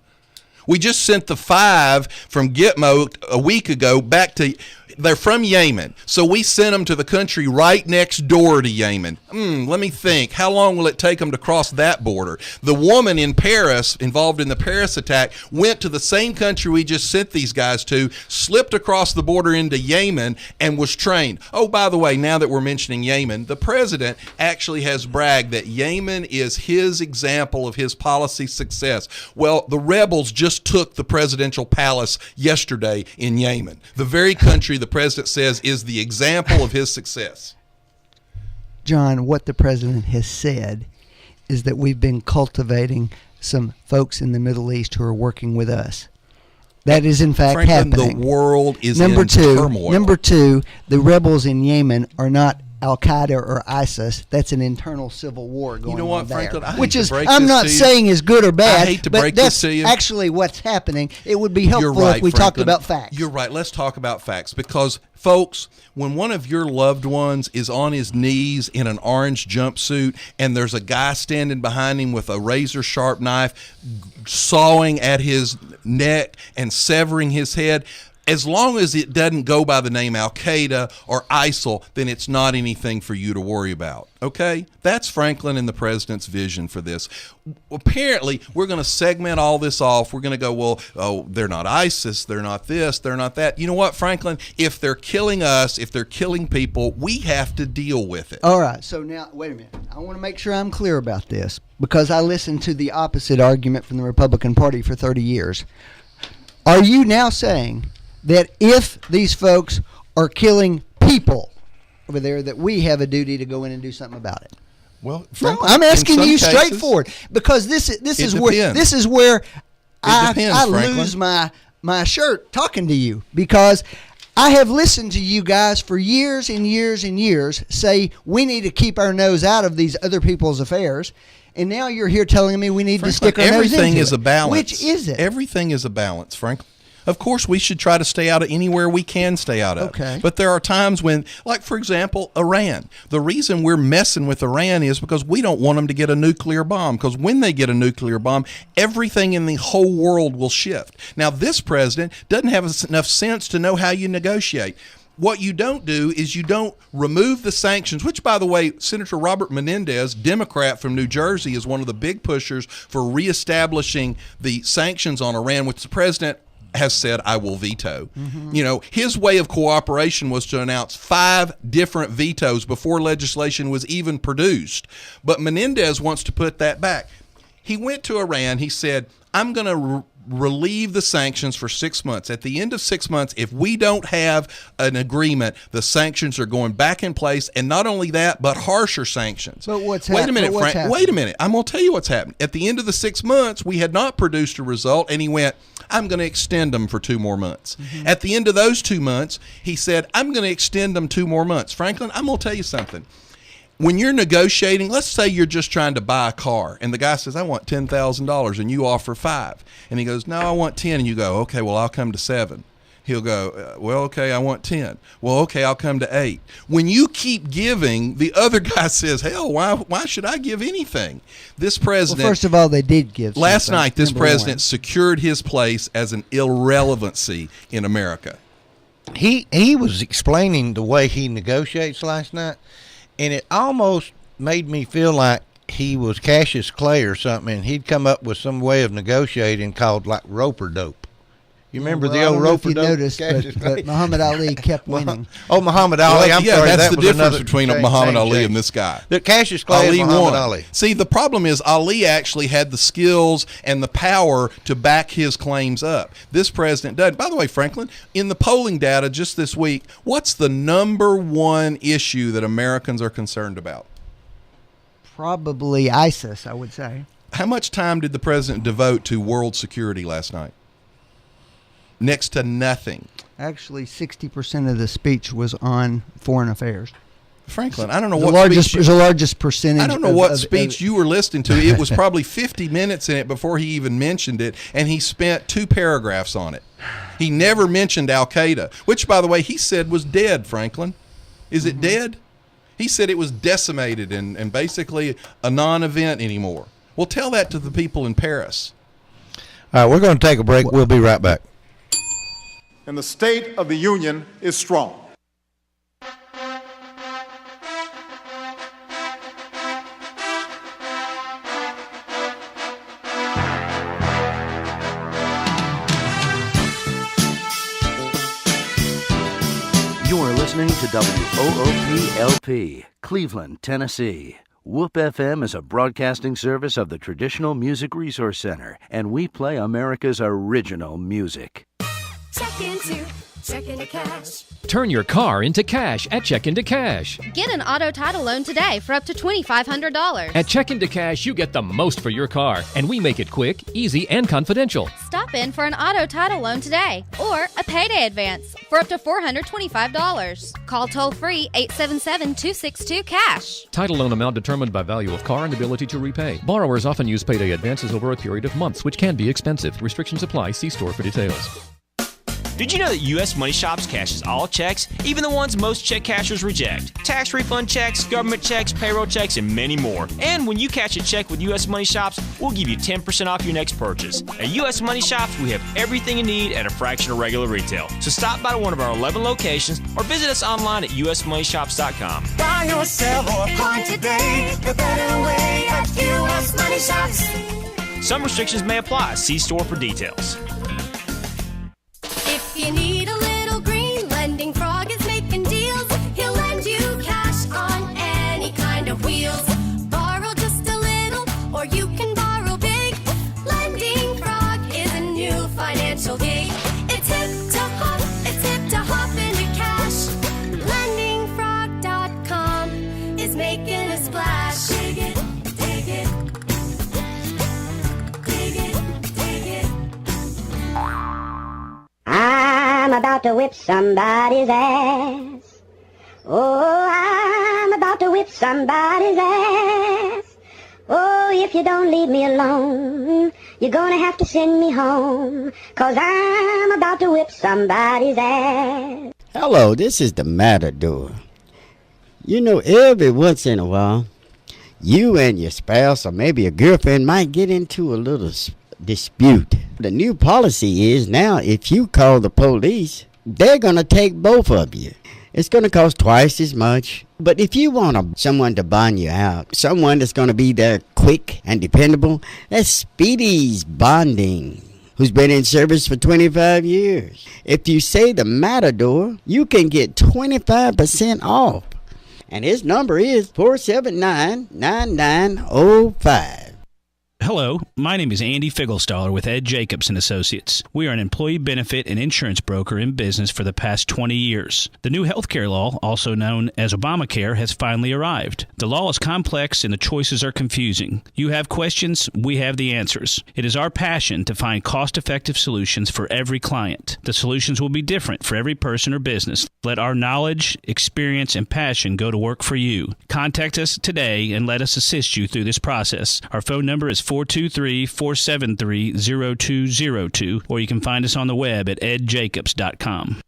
S7: We just sent the 5 from Gitmo a week ago back to. They're from Yemen, so we sent them to the country right next door to Yemen. Let me think. How long will it take them to cross that border? The woman in Paris, involved in the Paris attack, went to the same country we just sent these guys to, slipped across the border into Yemen, and was trained. Oh, by the way, now that we're mentioning Yemen, the president actually has bragged that Yemen is his example of his policy success. Well, the rebels just took the presidential palace yesterday in Yemen, the very country the president says is the example of his success.
S6: John, what the president has said is that we've been cultivating some folks in the Middle East who are working with us. That is, in fact,
S7: Franklin,
S6: happening.
S7: The world is in turmoil.
S6: Number two, the rebels in Yemen are not Al-Qaeda or ISIS. That's an internal civil war going on.
S7: You know what,
S6: there,
S7: Franklin?
S6: which is, I'm not saying is good or bad.
S7: I hate to break this to you.
S6: That's actually what's happening. It would be helpful
S7: right,
S6: if we
S7: Franklin.
S6: talked about facts.
S7: You're right. Let's talk about facts because, folks, when one of your loved ones is on his knees in an orange jumpsuit and there's a guy standing behind him with a razor-sharp knife sawing at his neck and severing his head, as long as it doesn't go by the name Al-Qaeda or ISIL, then it's not anything for you to worry about, okay? That's Franklin and the president's vision for this. Apparently, we're going to segment all this off. We're going to go, well, oh, they're not ISIS, they're not this, they're not that. You know what, Franklin? If they're killing us, if they're killing people, we have to deal with it.
S6: All right, so now, wait a minute. I want to make sure I'm clear about this because I listened to the opposite argument from the Republican Party for 30 years. Are you now saying that if these folks are killing people over there, that we have a duty to go in and do something about it?
S7: Well,
S6: Franklin, I'm asking you straightforward because this is where I lose my shirt talking to you because I have listened to you guys for years and years and years say we need to keep our nose out of these other people's affairs. And now you're here telling me we need to stick our nose into it.
S7: Everything is a balance.
S6: Which is it?
S7: Everything is a balance, Franklin. Of course, we should try to stay out of anywhere we can stay out of.
S6: Okay.
S7: But there are times when, like, for example, Iran. The reason we're messing with Iran is because we don't want them to get a nuclear bomb. Because when they get a nuclear bomb, everything in the whole world will shift. Now, this president doesn't have enough sense to know how you negotiate. What you don't do is you don't remove the sanctions, which, by the way, Senator Robert Menendez, Democrat from New Jersey, is one of the big pushers for reestablishing the sanctions on Iran, which the president has said, I will veto. Mm-hmm. You know, his way of cooperation was to announce 5 different vetoes before legislation was even produced. But Menendez wants to put that back. He went to Iran. He said, I'm going to relieve the sanctions for 6 months. At the end of 6 months, if we don't have an agreement, the sanctions are going back in place. And not only that, but harsher sanctions.
S6: But what's
S7: Wait a minute, Frank.
S6: happening?
S7: Wait a minute. I'm going to tell you what's happened. At the end of the 6 months, we had not produced a result, and he went, I'm going to extend them for 2 more months. Mm-hmm. At the end of those 2 months, he said, I'm going to extend them 2 more months. Franklin, I'm going to tell you something. When you're negotiating, let's say you're just trying to buy a car, and the guy says, I want $10,000, and you offer 5. And he goes, no, I want 10. And you go, okay, well, I'll come to 7. He'll go, well, okay, I want 10. Well, okay, I'll come to 8. When you keep giving, the other guy says, hell, why should I give anything? This president...
S6: Well, first of all, they did give
S7: Last
S6: something,
S7: night, this
S6: number
S7: president
S6: one.
S7: secured his place as an irrelevancy in America.
S5: He was explaining the way he negotiates last night, and it almost made me feel like he was Cassius Clay or something, and he'd come up with some way of negotiating called like rope or dope. You remember
S6: Well,
S5: the
S6: I
S5: old
S6: don't know if
S5: rope
S6: you noticed, but Muhammad Ali kept winning.
S5: Oh, Muhammad Ali.
S7: Well,
S5: I'm
S7: yeah,
S5: sorry.
S7: that's
S5: that
S7: the
S5: was
S7: difference
S5: another
S7: between
S5: change,
S7: Muhammad
S5: name
S7: Ali
S5: change.
S7: and this guy.
S5: The Cassius Clay and Muhammad
S7: won.
S5: Ali.
S7: See, the problem is Ali actually had the skills and the power to back his claims up. This president doesn't. By the way, Franklin, in the polling data just this week, what's the number one issue that Americans are concerned about?
S6: Probably ISIS, I would say.
S7: How much time did the president devote to world security last night? Next to nothing.
S6: Actually, 60% of the speech was on foreign affairs.
S7: Franklin, I don't know
S6: The
S7: what
S6: largest,
S7: speech.
S6: there's the largest percentage.
S7: I don't know what speech you were listening to. It was probably 50 minutes in it before he even mentioned it, and he spent 2 paragraphs on it. He never mentioned Al Qaeda, which, by the way, he said was dead. Franklin, is it dead? He said it was decimated and basically a non-event anymore. Well, tell that to the people in Paris.
S5: All right, we're going to take a break. We'll be right back.
S3: And the state of the union is strong.
S8: You're listening to WOOP-LP, Cleveland, Tennessee. WOOP FM is a broadcasting service of the Traditional Music Resource Center, and we play America's original music.
S9: Check into cash.
S10: Turn your car into cash at Check Into Cash.
S9: Get an auto title loan today for up to $2,500.
S10: At Check Into Cash, you get the most for your car, and we make it quick, easy, and confidential.
S9: Stop in for an auto title loan today or a payday advance for up to $425. Call toll-free 877-262-CASH.
S10: Title loan amount determined by value of car and ability to repay. Borrowers often use payday advances over a period of months, which can be expensive. Restrictions apply. See store for details.
S11: Did you know that U.S. Money Shops cashes all checks, even the ones most check cashers reject? Tax refund checks, government checks, payroll checks, and many more. And when you cash a check with U.S. Money Shops, we'll give you 10% off your next purchase. At U.S. Money Shops, we have everything you need at a fraction of regular retail. So stop by to one of our 11 locations or visit us online at usmoneyshops.com.
S12: Buy or sell or buy today, the better way at U.S. Money Shops.
S11: Some restrictions may apply. See store for details.
S9: If you need a little green, Lending Frog is making deals. He'll lend you cash on any kind of wheels. Borrow just a little, or you can borrow big. Lending Frog is a new financial gig. It's hip to hop into cash. LendingFrog.com is making a splash. Dig it, dig it. Dig it, dig it.
S13: I'm about to whip somebody's ass. Oh, I'm about to whip somebody's ass. Oh, if you don't leave me alone, you're gonna have to send me home, 'cause I'm about to whip somebody's ass.
S14: Hello, this is the Matador. You know, every once in a while, you and your spouse or maybe a girlfriend might get into a little dispute. The new policy is now if you call the police, they're going to take both of you. It's going to cost twice as much. But if you want someone to bond you out, someone that's going to be there quick and dependable, that's Speedy's Bonding, who's been in service for 25 years. If you say the Matador, you can get 25% off. And his number is 479-9905.
S15: Hello, my name is Andy Figglestaller with Ed Jacobs & Associates. We are an employee benefit and insurance broker in business for the past 20 years. The new healthcare law, also known as Obamacare, has finally arrived. The law is complex and the choices are confusing. You have questions, we have the answers. It is our passion to find cost-effective solutions for every client. The solutions will be different for every person or business. Let our knowledge, experience, and passion go to work for you. Contact us today and let us assist you through this process. Our phone number is 423-473-0202, or you can find us on the web at edjacobs.com.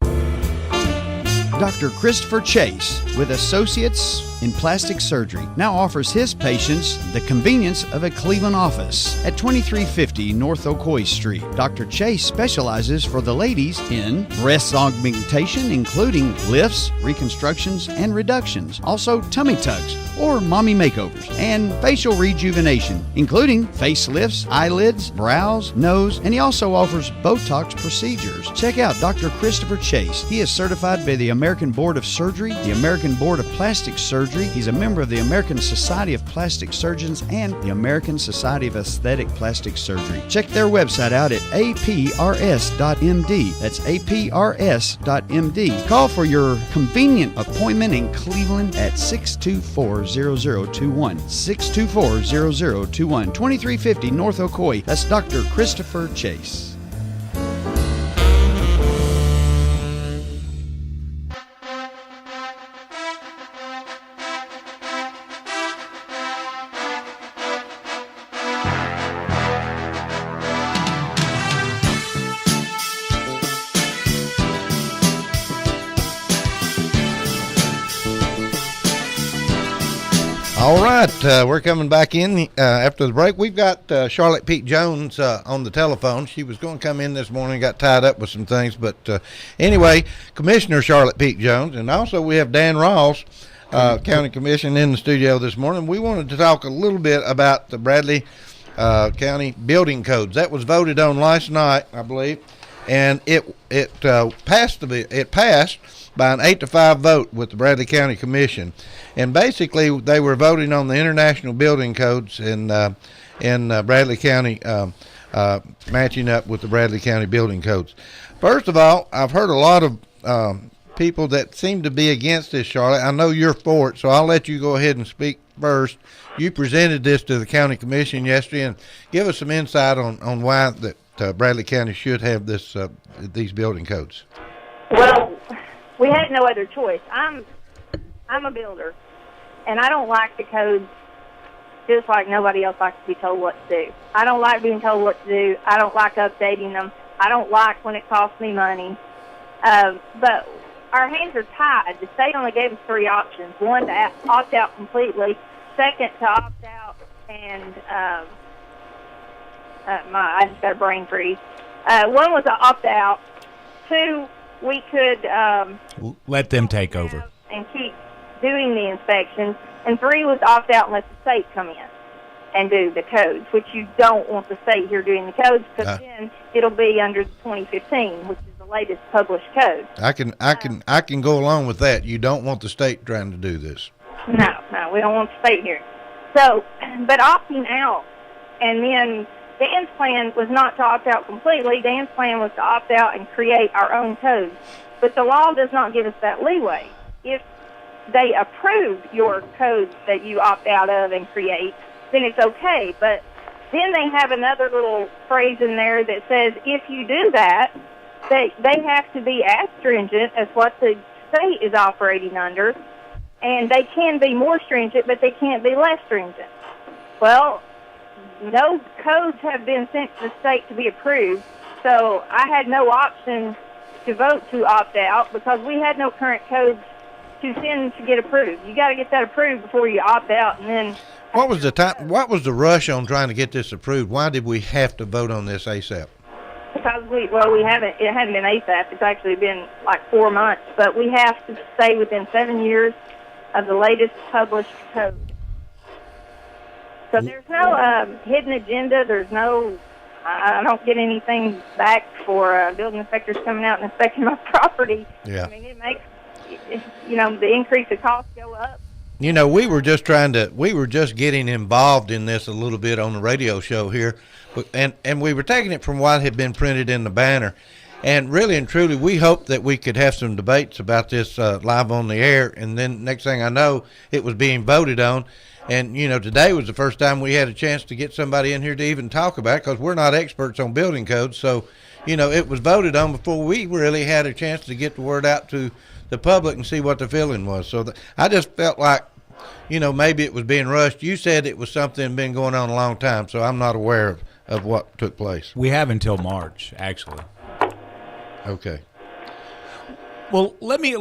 S16: Dr. Christopher Chase with Associates in Plastic Surgery now offers his patients the convenience of a Cleveland office at 2350 North Ocoee Street. Dr. Chase specializes for the ladies in breast augmentation, including lifts, reconstructions, and reductions, also tummy tucks or mommy makeovers, and facial rejuvenation, including facelifts, eyelids, brows, nose, and he also offers Botox procedures. Check out Dr. Christopher Chase. He is certified by the American Board of Surgery, the American Board of Plastic Surgery. He's a member of the American Society of Plastic Surgeons and the American Society of Aesthetic Plastic Surgery. Check their website out at aprs.md. That's aprs.md. Call for your convenient appointment in Cleveland at 624-0021. 624-0021. 2350 North Ocoee. That's Dr. Christopher Chase.
S5: All right, we're coming back in after the break. We've got Charlotte Pete Jones on the telephone. She was going to come in this morning, got tied up with some things. But anyway, Commissioner Charlotte Pete Jones, and also we have Dan Ross, County Commission, in the studio this morning. We wanted to talk a little bit about the Bradley County building codes. That was voted on last night, I believe, and it passed by an 8-5 vote with the Bradley County Commission. And basically, they were voting on the international building codes in Bradley County, matching up with the Bradley County building codes. First of all, I've heard a lot of people that seem to be against this, Charlotte. I know you're for it, so I'll let you go ahead and speak first. You presented this to the County Commission yesterday, and give us some insight on why that Bradley County should have these building codes.
S17: Well, we had no other choice. I'm a builder, and I don't like the codes just like nobody else likes to be told what to do. I don't like being told what to do. I don't like updating them. I don't like when it costs me money. But our hands are tied. The state only gave us 3 options. One, to opt out completely. Second, to opt out and I just got a brain freeze. One was to opt out. 2, we could
S2: let them take over
S17: and keep doing the inspections. And 3 was opt out and let the state come in and do the codes, which you don't want the state here doing the codes, because then it'll be under 2015, which is the latest published code.
S5: I can go along with that. You don't want the state trying to do this.
S17: No, we don't want the state here. So, but opting out, and then Dan's plan was not to opt out completely. Dan's plan was to opt out and create our own codes. But the law does not give us that leeway. If they approve your codes that you opt out of and create, then it's okay. But then they have another little phrase in there that says if you do that, they have to be as stringent as what the state is operating under, and they can be more stringent, but they can't be less stringent. Well, no codes have been sent to the state to be approved, so I had no option to vote to opt out because we had no current codes to send to get approved. You got to get that approved before you opt out, and then.
S5: What was the rush on trying to get this approved? Why did we have to vote on this ASAP?
S17: Because it hadn't been ASAP. It's actually been like 4 months, but we have to stay within 7 years of the latest published code. So there's no hidden agenda. There's no, I don't get anything back for building inspectors coming out and inspecting my property.
S5: Yeah.
S17: I mean, it makes, the increase of cost go up.
S5: We were just getting involved in this a little bit on the radio show here, and we were taking it from what had been printed in the banner. And really and truly, we hoped that we could have some debates about this live on the air, and then next thing I know, it was being voted on. And, today was the first time we had a chance to get somebody in here to even talk about it, because we're not experts on building codes. So, it was voted on before we really had a chance to get the word out to the public and see what the feeling was. So I just felt like, maybe it was being rushed. You said it was something been going on a long time, so I'm not aware of what took place.
S2: We have until March, actually.
S5: Okay.
S2: Well, let me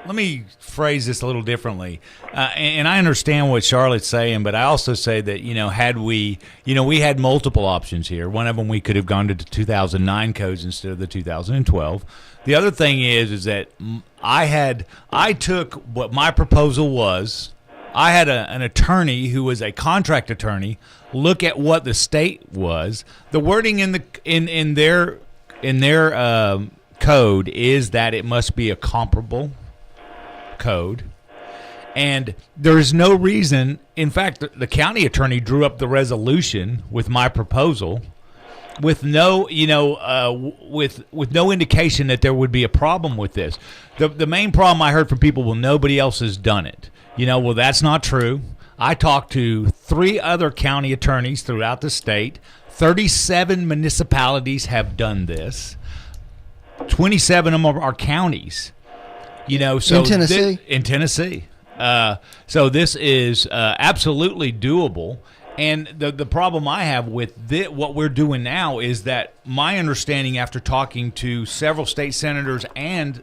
S2: let me phrase this a little differently. And I understand what Charlotte's saying, but I also say that, had we had multiple options here. One of them, we could have gone to the 2009 codes instead of the 2012. The other thing is that I took what my proposal was. I had an attorney who was a contract attorney look at what the state was. The wording in their code is that it must be a comparable code, and there is no reason. In fact, the county attorney drew up the resolution with my proposal, with no, with no indication that there would be a problem with this. The main problem I heard from people, well, nobody else has done it. Well, that's not true. I talked to 3 other county attorneys throughout the state. 37 municipalities have done this. 27 of them are counties. So
S6: in Tennessee?
S2: In Tennessee. So this is absolutely doable. And the problem I have with what we're doing now is that my understanding, after talking to several state senators and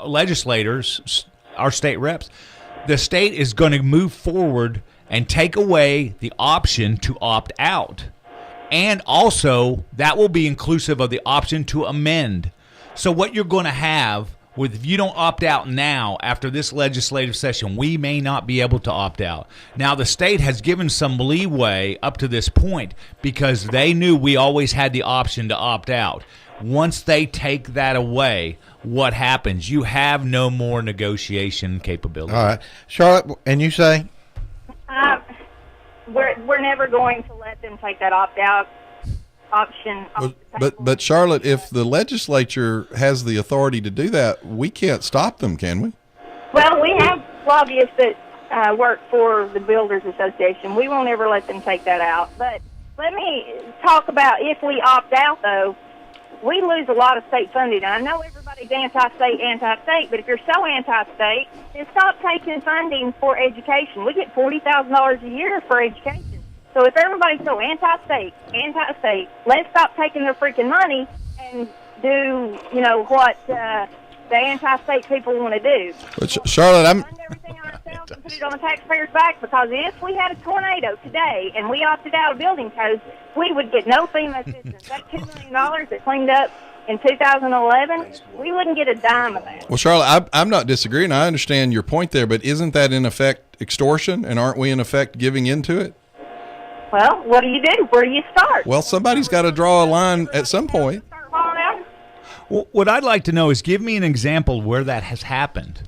S2: legislators, our state reps, the state is going to move forward and take away the option to opt out. And also, that will be inclusive of the option to amend. So what you're going to have, if you don't opt out now, after this legislative session, we may not be able to opt out. Now, the state has given some leeway up to this point because they knew we always had the option to opt out. Once they take that away, what happens? You have no more negotiation capability.
S5: All right. Charlotte, and you say?
S17: We're never going to let them take that opt-out option off the table.
S7: But Charlotte, if the legislature has the authority to do that, we can't stop them, can we?
S17: Well, we have lobbyists that work for the Builders Association. We won't ever let them take that out. But let me talk about if we opt out, though, we lose a lot of state funding. And I know everybody's anti-state, but if you're so anti-state, then stop taking funding for education. We get $40,000 a year for education. So if everybody's so anti-state, let's stop taking their freaking money and do, what the anti-state people want to do.
S7: But Charlotte,
S17: Fund everything on ourselves and put it on the taxpayers' back, because if we had a tornado today and we opted out of building codes, we would get no FEMA assistance. That $2 million that cleaned up in 2011, we wouldn't get a dime of that.
S7: Well, Charlotte, I'm not disagreeing. I understand your point there, but isn't that in effect extortion, and aren't we in effect giving into it?
S17: Well, what do you do? Where do you start?
S7: Well, somebody's got to draw a line at some point.
S2: Well, what I'd like to know is give me an example where that has happened.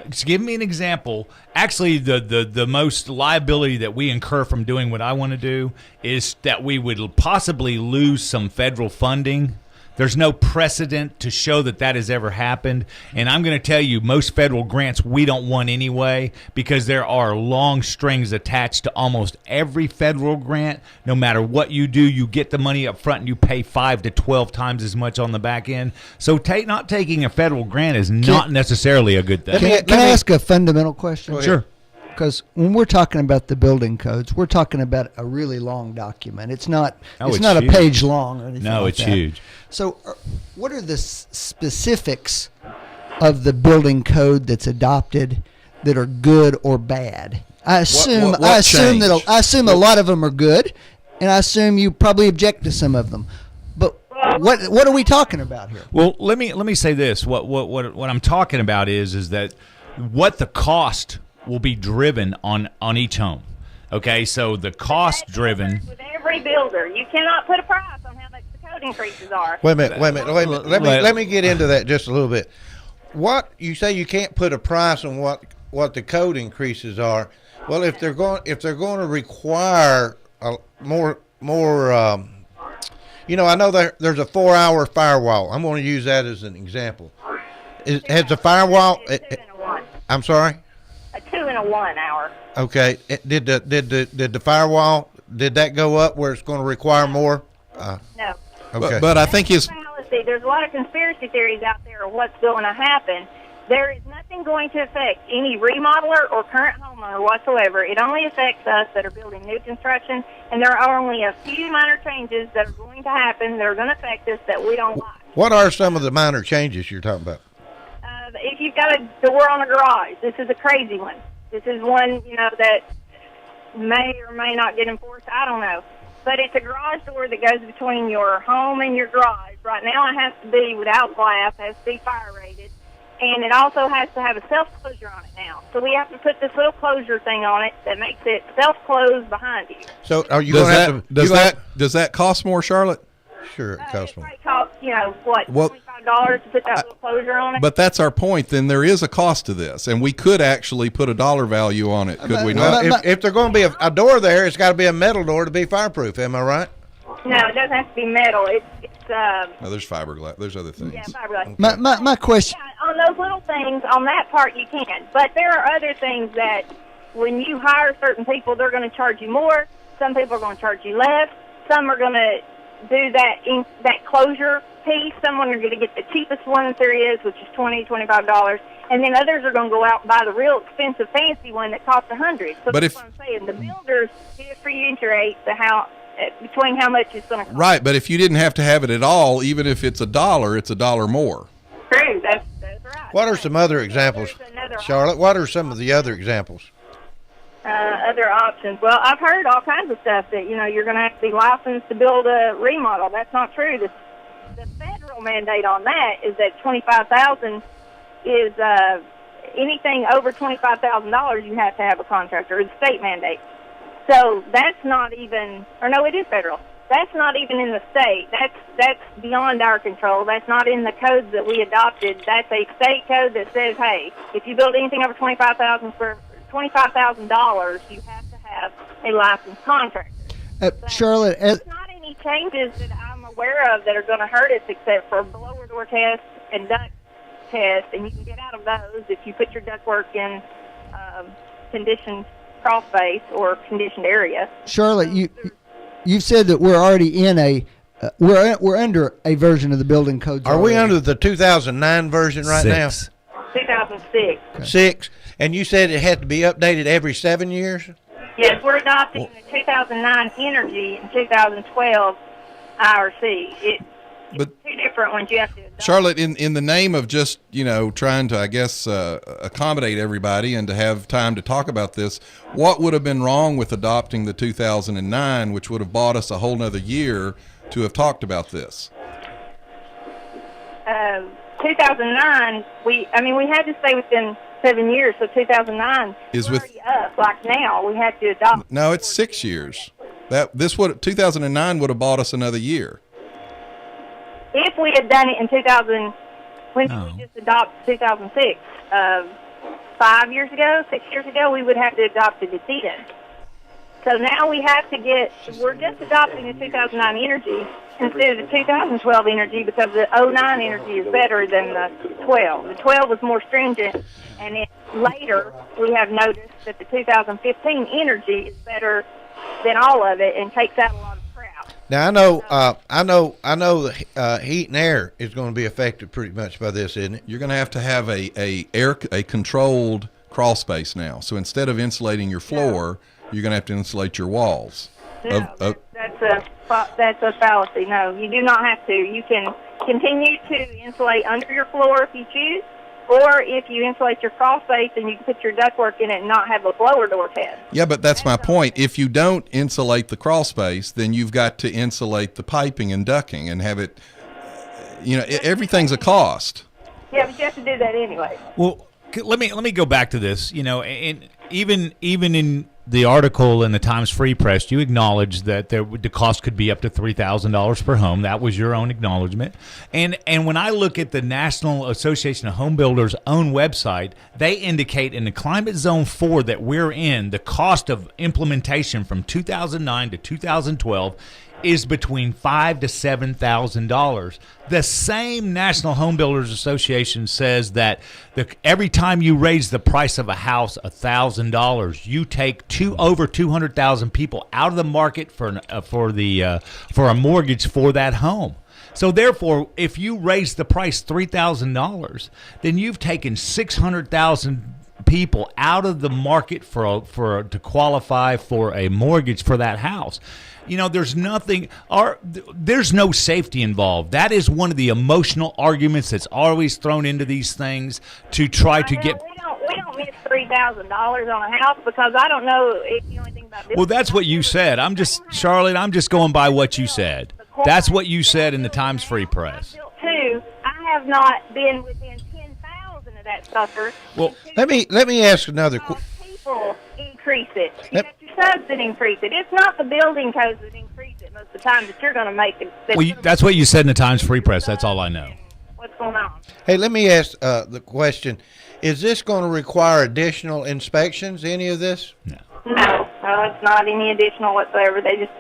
S2: Just give me an example. Actually, the most liability that we incur from doing what I want to do is that we would possibly lose some federal funding. There's no precedent to show that has ever happened. And I'm going to tell you, most federal grants we don't want anyway, because there are long strings attached to almost every federal grant. No matter what you do, you get the money up front and you pay 5 to 12 times as much on the back end. So not taking a federal grant is not necessarily a good thing.
S6: Can I ask a fundamental question?
S2: Sure.
S6: Because when we're talking about the building codes, we're talking about a really long document. It's not
S2: it's
S6: not
S2: huge.
S6: A page long or anything
S2: No,
S6: like
S2: it's
S6: that.
S2: huge.
S6: So what are the specifics of the building code that's adopted that are good or bad? I assume
S7: what
S6: I assume
S7: changed?
S6: I assume a lot of them are good, and I assume you probably object to some of them. But what are we talking about here?
S2: Well, let me say this. What I'm talking about is that what the cost will be driven on each home. Okay, so the cost driven
S17: With every builder, you cannot put a price on how much the code increases are.
S5: Wait a minute. Let me get into that just a little bit. What you say, you can't put a price on what the code increases are. Well, if they're going to require more, I know there's a 4-hour firewall. I'm going to use that as an example. Has the firewall? I'm sorry.
S17: A 2 and a 1 hour.
S5: Okay. Did the firewall, did that go up where it's going to require more?
S17: No.
S5: Okay.
S7: But I think his
S17: Fallacy. There's a lot of conspiracy theories out there of what's going to happen. There is nothing going to affect any remodeler or current homeowner whatsoever. It only affects us that are building new construction, and there are only a few minor changes that are going to happen that are going to affect us that we don't like.
S5: What are some of the minor changes you're talking about?
S17: If you you've got a door on a garage. This is a crazy one. This is one, that may or may not get enforced. I don't know. But it's a garage door that goes between your home and your garage. Right now it has to be without glass, it has to be fire rated. And it also has to have a self-closure on it now. So we have to put this little closure thing on it that makes it self-close behind you.
S5: So are you going to have to...
S7: Does that cost more, Charlotte?
S5: Sure, it costs more.
S17: It costs, $25 to put that little closure on it?
S7: But that's our point. Then there is a cost to this, and we could actually put a dollar value on it, could we not?
S5: If there's going to be a door there, it's got to be a metal door to be fireproof. Am I right?
S17: No, it doesn't have to be metal. It's
S7: no, there's fiberglass. There's other things.
S17: Yeah, fiberglass.
S6: My question.
S17: Yeah, on those little things, on that part you can. But there are other things that when you hire certain people, they're going to charge you more. Some people are going to charge you less. Some are going to do that closure piece. Some are going to get the cheapest one that there is, which is $25. And then others are going to go out and buy the real expensive fancy one that costs $100. So that's what I'm saying. The builders differentiate between how much it's going to cost.
S7: Right, but if you didn't have to have it at all, even if it's $1, it's $1 more.
S17: True, that's right.
S5: What are some other examples, Charlotte? What are some of the other examples?
S17: Other options. Well, I've heard all kinds of stuff that, you're going to have to be licensed to build a remodel. That's not true. The federal mandate on that is that $25,000 is anything over $25,000 you have to have a contractor. It's a state mandate. So that's not even, or no, it is federal. That's not even in the state. That's beyond our control. That's not in the codes that we adopted. That's a state code that says, hey, if you build anything over $25,000, you have to have a licensed contractor.
S6: Charlotte,
S17: there's not any changes that I'm aware of that are going to hurt us except for blower door test and duct test, and you can get out of those if you put your ductwork in conditioned crawl space or conditioned area.
S6: Charlotte, you've said that we're already in we're under a version of the building codes.
S5: Are we under the 2009 version right now?
S17: 2006.
S5: Okay. 6. And you said it had to be updated every 7 years?
S17: Yes, we're adopting the 2009 Energy and 2012 IRC. It's two different ones you have to adopt.
S7: Charlotte, in the name of just, trying to, I guess, accommodate everybody and to have time to talk about this, what would have been wrong with adopting the 2009, which would have bought us a whole nother year to have talked about this?
S17: 2009, we had to stay within 7 years, so 2009 is already up. Like now, we had to adopt.
S7: No, it's 6 years. 2009 would have bought us another year.
S17: If we had done it in 2000, when did we just adopt 2006? 5 years ago, 6 years ago, we would have to adopt it then. So now we have to we're just adopting the 2009 Energy instead of the 2012 Energy because the 09 Energy is better than the 12. The 12 was more stringent, and later we have noticed that the 2015 Energy is better than all of it and takes out a lot of crap.
S5: Now I know the heat and air is going to be affected pretty much by this, isn't it?
S7: You're going to have a controlled crawl space now. So instead of insulating your floor, you're going to have to insulate your walls.
S17: No, that's a fallacy. No, you do not have to. You can continue to insulate under your floor if you choose, or if you insulate your crawl space and you can put your ductwork in it and not have a blower door test.
S7: Yeah, but that's my point. If you don't insulate the crawl space, then you've got to insulate the piping and ducting and have it, everything's a cost.
S17: Yeah, but you have to do that anyway.
S2: Well, let me go back to this. And even in the article in the Times Free Press, you acknowledged that the cost could be up to $3,000 per home. That was your own acknowledgement. And when I look at the National Association of Home Builders' own website, they indicate in the Climate Zone 4 that we're in, the cost of implementation from 2009 to 2012 is between $5,000 to $7,000. The same National Home Builders Association says that every time you raise the price of a house $1,000, you take over 200,000 people out of the market for a mortgage for that home. So therefore, if you raise the price $3,000, then you've taken 600,000 people out of the market to qualify for a mortgage for that house. You know, there's no safety involved. That is one of the emotional arguments that's always thrown into these things to try to get.
S17: We don't miss $3,000 on a house because I don't know if you know anything about this.
S2: Well, that's what you said. Charlotte, I'm just going by what you said. That's what you said in the Times Free Press.
S17: Too, I have not been within 10,000 of that sucker.
S5: Well, let me ask another question.
S17: People increase it. You got your subs that increase it. It's not the building codes that increase it most of the time that you're going to make it.
S2: That's what you said in the Times Free Press. That's all I know.
S17: What's going on?
S5: Hey, let me ask the question. Is this going to require additional inspections, any of this?
S2: No.
S17: No, it's not any additional whatsoever. It's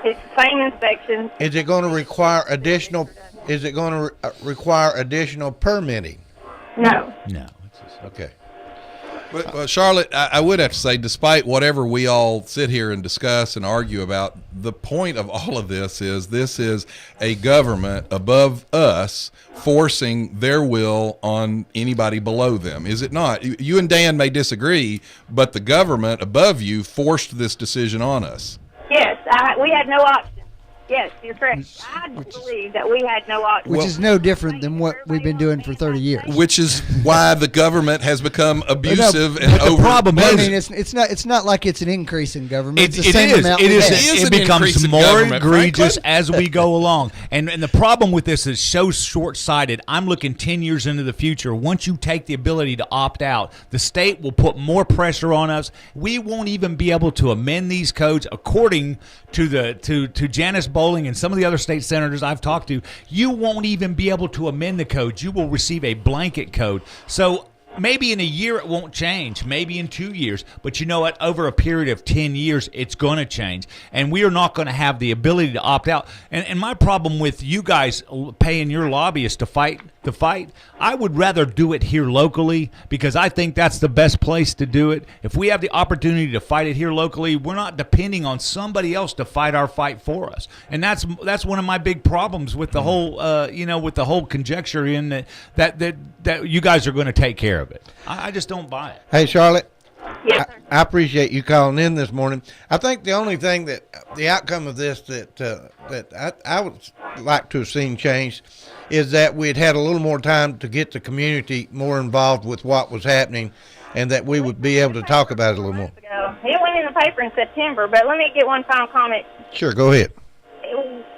S17: the same inspection.
S5: Is it going to require additional? Is it going to require additional permitting?
S17: No.
S2: No.
S5: Okay.
S7: Well, Charlotte, I would have to say, despite whatever we all sit here and discuss and argue about, the point of all of this is a government above us forcing their will on anybody below them. Is it not? You and Dan may disagree, but the government above you forced this decision on us.
S17: Yes, we had no option. Yes, you're correct. I believe that we had no option.
S6: Which is no different than what we've been doing for 30 years.
S7: Which is why the government has become abusive and over.
S2: The problem is,
S6: I mean, it's not like it's an increase in government. It's the same
S2: is.
S6: amount.
S2: It becomes more egregious as we go along. And the problem with this is so short-sighted. I'm looking 10 years into the future. Once you take the ability to opt out, the state will put more pressure on us. We won't even be able to amend these codes according to Janice Bowling and some of the other state senators I've talked to. You won't even be able to amend the codes. You will receive a blanket code. So maybe in a year it won't change, maybe in 2 years, but you know what? Over a period of 10 years, it's going to change, and we are not going to have the ability to opt out. And my problem with you guys paying your lobbyists to fight the fight, I would rather do it here locally because I think that's the best place to do it. If we have the opportunity to fight it here locally, we're not depending on somebody else to fight our fight for us. And that's one of my big problems with the whole, with the whole conjecture in that you guys are going to take care of it. I just don't buy it.
S5: Hey, Charlotte.
S17: Yes, sir.
S5: I appreciate you calling in this morning. I think the only thing the outcome of this that I would like to have seen changed is that we'd had a little more time to get the community more involved with what was happening, and that we would be able to talk about it a little more.
S17: It went in the paper in September, but let me get one final comment.
S5: Sure, go ahead.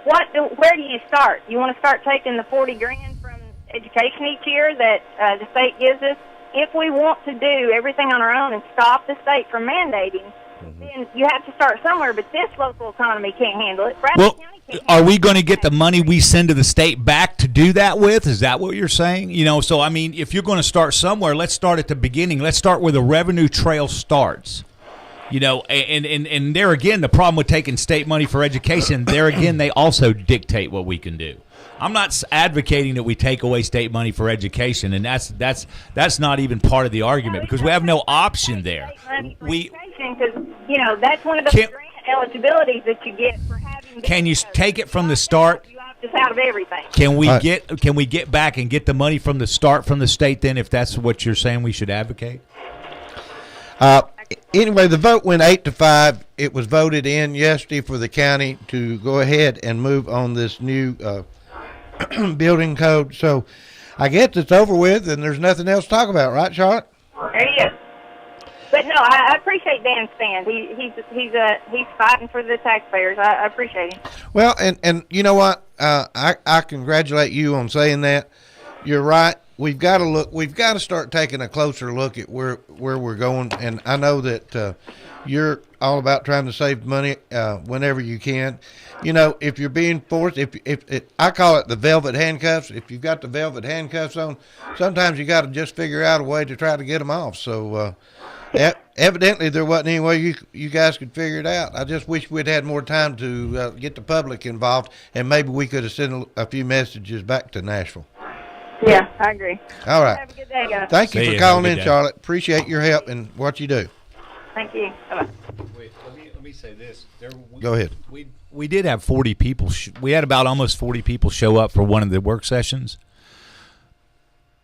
S17: Where do you start? You want to start taking the $40,000 from education each year that the state gives us? If we want to do everything on our own and stop the state from mandating, then you have to start somewhere. But this local economy can't handle it. Bradley County can't
S2: are we going to get the money we send to the state back to do that with? Is that what you're saying? So I mean, if you're going to start somewhere, let's start at the beginning. Let's start where the revenue trail starts. And there again, the problem with taking state money for education, there again, they also dictate what we can do. I'm not advocating that we take away state money for education, and that's not even part of the argument because we have no option there.
S17: Because that's one of the grant eligibilities that you get for having.
S2: Can you take it from the start?
S17: You opt us out of everything.
S2: Can we get back and get the money from the start from the state then? If that's what you're saying, we should advocate.
S5: Anyway, the vote went 8-5. It was voted in yesterday for the county to go ahead and move on this new building code. So I guess it's over with and there's nothing else to talk about, right, Charlotte?
S17: There he is. But no, I appreciate Dan's stand. He's fighting for the taxpayers. I appreciate him.
S5: Well, and you know what? I congratulate you on saying that. You're right. We've got to start taking a closer look at where we're going. And I know that you're all about trying to save money whenever you can. If you're being forced, if I call it the velvet handcuffs. If you've got the velvet handcuffs on, sometimes you got to just figure out a way to try to get them off. So evidently there wasn't any way you guys could figure it out. I just wish we'd had more time to get the public involved, and maybe we could have sent a few messages back to Nashville.
S17: Yeah, I agree.
S5: All right.
S17: Have a good day, guys.
S5: Thank you for calling in, Charlotte. Appreciate your help and what you do.
S17: Thank you. Bye-bye.
S2: Wait, let me say this.
S5: Go ahead.
S2: We did have 40 people. We had about almost 40 people show up for one of the work sessions.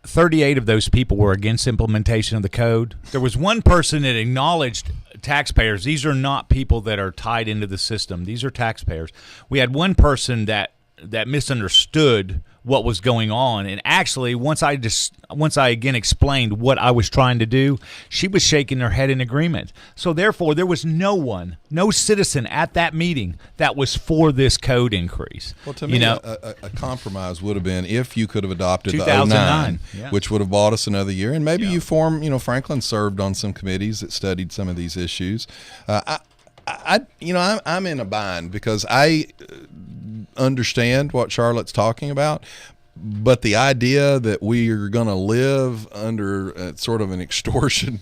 S2: 38 of those people were against implementation of the code. There was one person that acknowledged taxpayers. These are not people that are tied into the system. These are taxpayers. We had one person that misunderstood what was going on, and actually once I again explained what I was trying to do, she was shaking her head in agreement. So therefore there was no citizen at that meeting that was for this code increase.
S7: Well, to me, a compromise would have been if you could have adopted the 09, which would have bought us another year, and maybe you form, Franklin served on some committees that studied some of these issues. I'm in a bind because I understand what Charlotte's talking about, but the idea that we are going to live under sort of an extortion,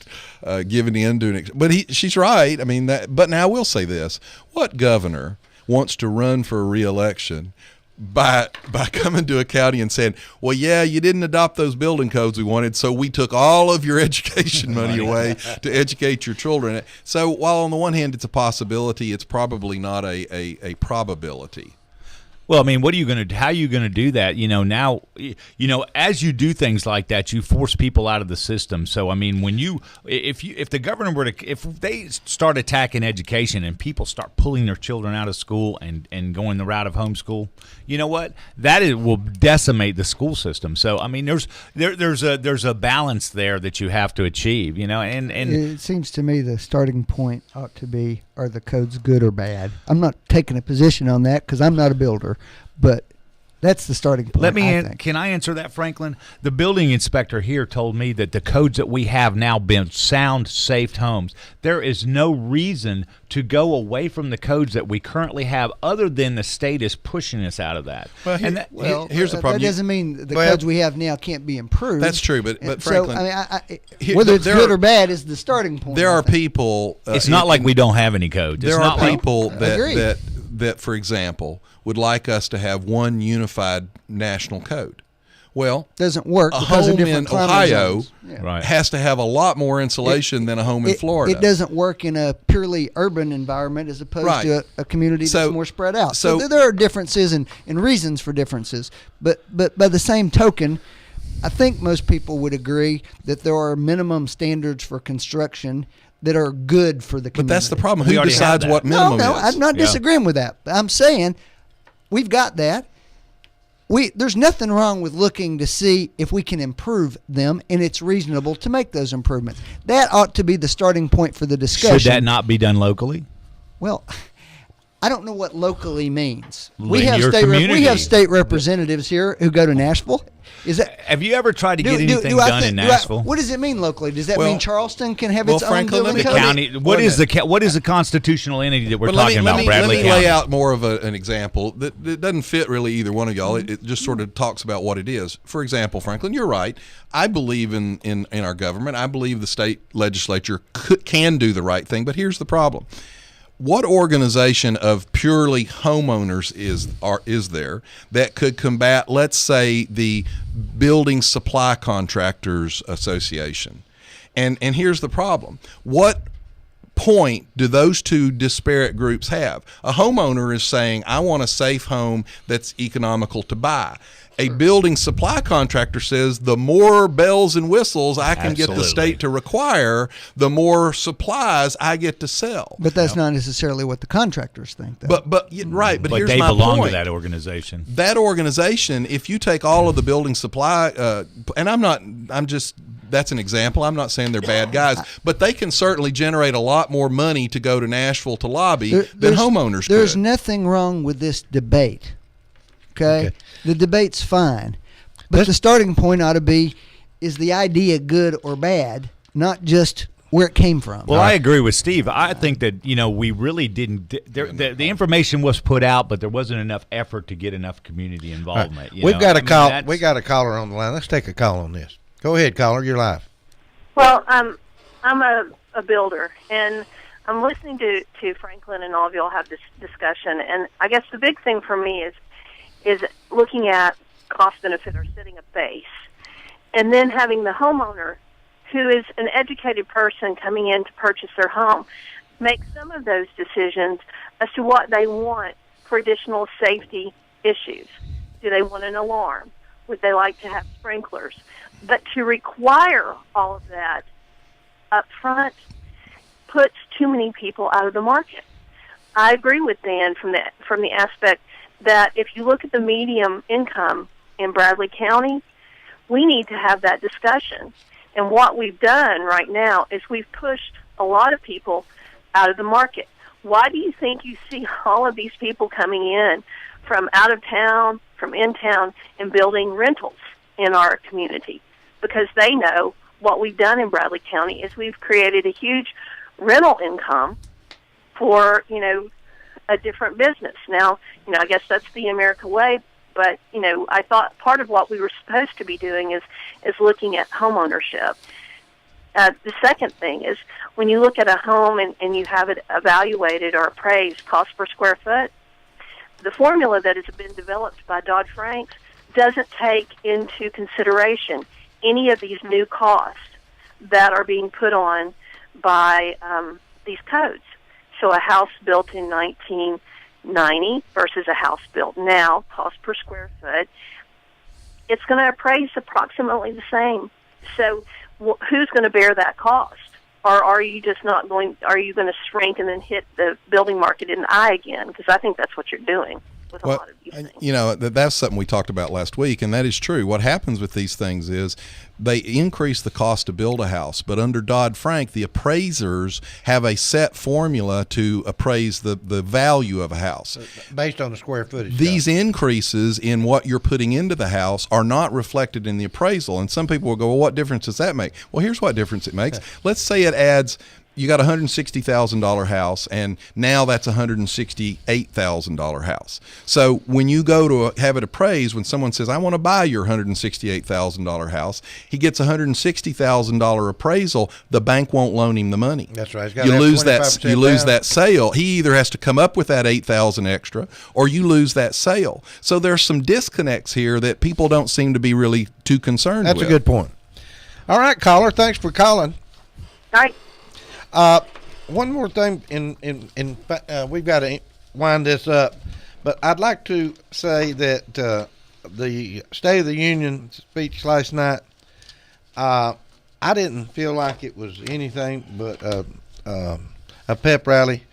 S7: giving in to she's right. I mean, but now we'll say this: what governor wants to run for a re-election by coming to a county and saying, well, yeah, you didn't adopt those building codes we wanted, so we took all of your education money away to educate your children. So while on the one hand it's a possibility, it's probably not a probability.
S2: Well, I mean, how are you going to do that? Now, as you do things like that, you force people out of the system. So, I mean, if the governor if they start attacking education and people start pulling their children out of school and going the route of homeschool, you know what? Will decimate the school system. So, I mean, there's a balance there that you have to achieve, and
S6: it seems to me the starting point ought to be, are the codes good or bad? I'm not taking a position on that because I'm not a builder, but that's the starting point.
S2: Can I answer that, Franklin? The building inspector here told me that the codes that we have now build sound, safe homes. There is no reason to go away from the codes that we currently have, other than the state is pushing us out of that.
S7: Well, here's the problem.
S6: That doesn't mean the codes we have now can't be improved.
S7: That's true, but Franklin,
S6: so, whether it's good or bad is the starting point.
S7: There are people.
S2: It's not like we don't have any codes.
S7: There are people that, for example, would like us to have one unified national code. Well,
S6: doesn't work.
S7: A
S6: because
S7: home
S6: of different
S7: in Ohio
S2: Right.
S7: has to have a lot more insulation than a home in Florida.
S6: It doesn't work in a purely urban environment as opposed to a community that's more spread out. So there are differences and reasons for differences. But by the same token, I think most people would agree that there are minimum standards for construction that are good for the community.
S7: But that's the problem. Who decides what minimum is?
S6: No, I'm not disagreeing with that. But I'm saying we've got that. There's nothing wrong with looking to see if we can improve them, and it's reasonable to make those improvements. That ought to be the starting point for the discussion.
S2: Should that not be done locally?
S6: Well, I don't know what locally means.
S2: We have
S6: state representatives here who go to Nashville.
S2: Have you ever tried to get anything done in Nashville?
S6: What does it mean locally? Does that mean Charleston can have its own building code?
S2: County. What is the constitutional entity that we're talking about, Bradley County?
S7: Let me lay out more of an example that doesn't fit really either one of y'all. It just sort of talks about what it is. For example, Franklin, you're right. I believe in our government. I believe the state legislature can do the right thing. But here's the problem. What organization of purely homeowners is there that could combat, let's say, the Building Supply Contractors Association? And here's the problem. What point do those two disparate groups have? A homeowner is saying, I want a safe home that's economical to buy. A building supply contractor says the more bells and whistles I can get the state to require, the more supplies I get to sell.
S6: But that's not necessarily what the contracers think, though.
S7: But here's my point.
S2: But they belong to that organization.
S7: That organization, if you take all of the building supply, and that's an example. I'm not saying they're bad guys, but they can certainly generate a lot more money to go to Nashville to lobby than homeowners could.
S6: There's nothing wrong with this debate. Okay? The debate's fine. But the starting point ought to be, is the idea good or bad, not just where it came from.
S2: Well, I agree with Steve. I think that, we really didn't the information was put out, but there wasn't enough effort to get enough community involvement.
S5: We've got a call. We got a caller on the line. Let's take a call on this. Go ahead, caller. You're live.
S17: Well, I'm a builder, and I'm listening to Franklin and all of y'all have this discussion, and I guess the big thing for me is looking at cost benefit or setting a base, and then having the homeowner, who is an educated person coming in to purchase their home, make some of those decisions as to what they want for additional safety issues. Do they want an alarm? Would they like to have sprinklers?
S18: But to require all of that up front puts too many people out of the market. I agree with Dan from the aspect that if you look at the medium income in Bradley County, we need to have that discussion. And what we've done right now is we've pushed a lot of people out of the market. Why do you think you see all of these people coming in from out of town, from in town, and building rentals in our community? Because they know what we've done in Bradley County is we've created a huge rental income for, a different business. Now, I guess that's the America way, but, I thought part of what we were supposed to be doing is looking at home ownership. The second thing is when you look at a home and you have it evaluated or appraised cost per square foot, the formula that has been developed by Dodd-Frank doesn't take into consideration any of these new costs that are being put on by these codes. So a house built in 1990 versus a house built now, cost per square foot, it's going to appraise approximately the same. So who's going to bear that cost? Or are you just not going, are you going to shrink and then hit the building market in the eye again? Because I think that's what you're doing with a lot of these things.
S7: That's something we talked about last week, and that is true. What happens with these things is they increase the cost to build a house, but under Dodd-Frank, the appraisers have a set formula to appraise the value of a house.
S5: Based on the square footage.
S7: These increases in what you're putting into the house are not reflected in the appraisal, and some people will go, well, what difference does that make? Well, here's what difference it makes. Let's say it adds, you got a $160,000 house, and now that's a $168,000 house. So when you go to have it appraised, when someone says, I want to buy your $168,000 house, he gets a $160,000 appraisal. The bank won't loan him the money.
S5: That's right.
S7: You lose that sale. He either has to come up with that $8,000 extra, or you lose that sale. So there's some disconnects here that people don't seem to be really too concerned with.
S5: That's a good point. All right, caller, thanks for calling.
S18: All right.
S5: One more thing, we've got to wind this up, but I'd like to say that the State of the Union speech last night, I didn't feel like it was anything but a pep rally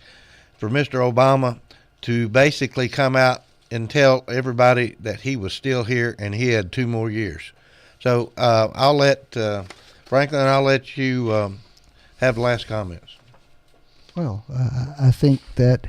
S5: for Mr. Obama to basically come out and tell everybody that he was still here and he had 2 more years. So I'll let Franklin, I'll let you have the last comments.
S6: Well, I think that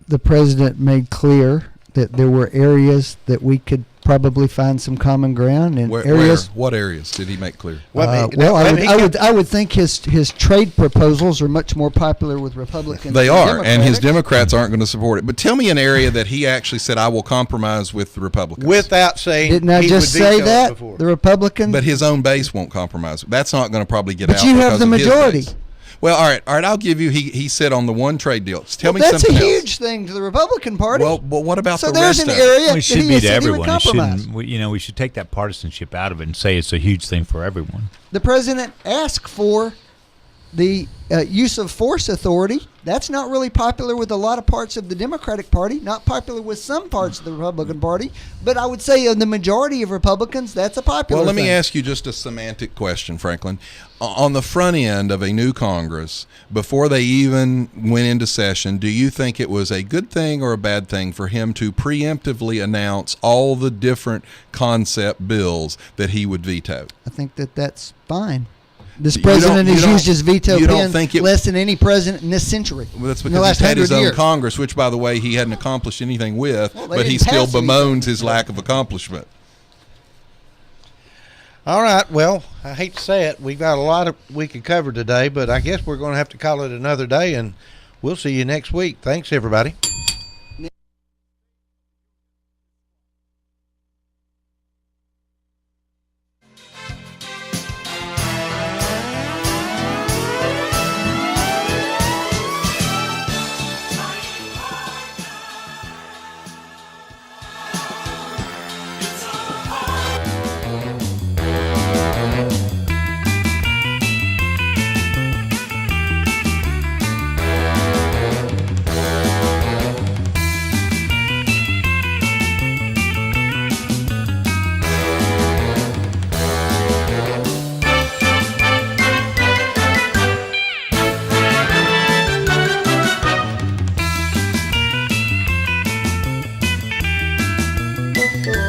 S6: the president made clear that there were areas that we could probably find some common ground, and areas.
S7: What areas did he make clear?
S6: I would think his trade proposals are much more popular with Republicans.
S7: They are, and his Democrats aren't going to support it. But tell me an area that he actually said, I will compromise with the Republicans.
S5: Without saying,
S6: didn't I just say that? The Republicans.
S7: But his own base won't compromise. That's not going to probably get out.
S6: But you have the majority.
S7: Well, all right. I'll give you. He said on the one trade deal. Tell me
S6: that's
S7: something
S6: a huge thing to the Republican Party.
S7: Well, but what about
S6: so
S7: the rest of it?
S6: So there's an area
S2: it should be to everyone.
S6: It shouldn't,
S2: we should take that partisanship out of it and say it's a huge thing for everyone.
S6: The president asked for the use of force authority. That's not really popular with a lot of parts of the Democratic Party, not popular with some parts of the Republican Party, but I would say of the majority of Republicans, that's a popular
S7: thing. Well, let me ask you just a semantic question, Franklin. On the front end of a new Congress, before they even went into session, do you think it was a good thing or a bad thing for him to preemptively announce all the different concept bills that he would veto?
S6: I think that's fine. This president has used his veto pen less than any president in this century.
S7: Well, that's because he's had his own Congress, which, by the way, he hadn't accomplished anything with, but he still bemoans his lack of accomplishment.
S5: All right. Well, I hate to say it. We've got a lot we could cover today, but I guess we're going to have to call it another day, and we'll see you next week. Thanks, everybody.
S12: Bye.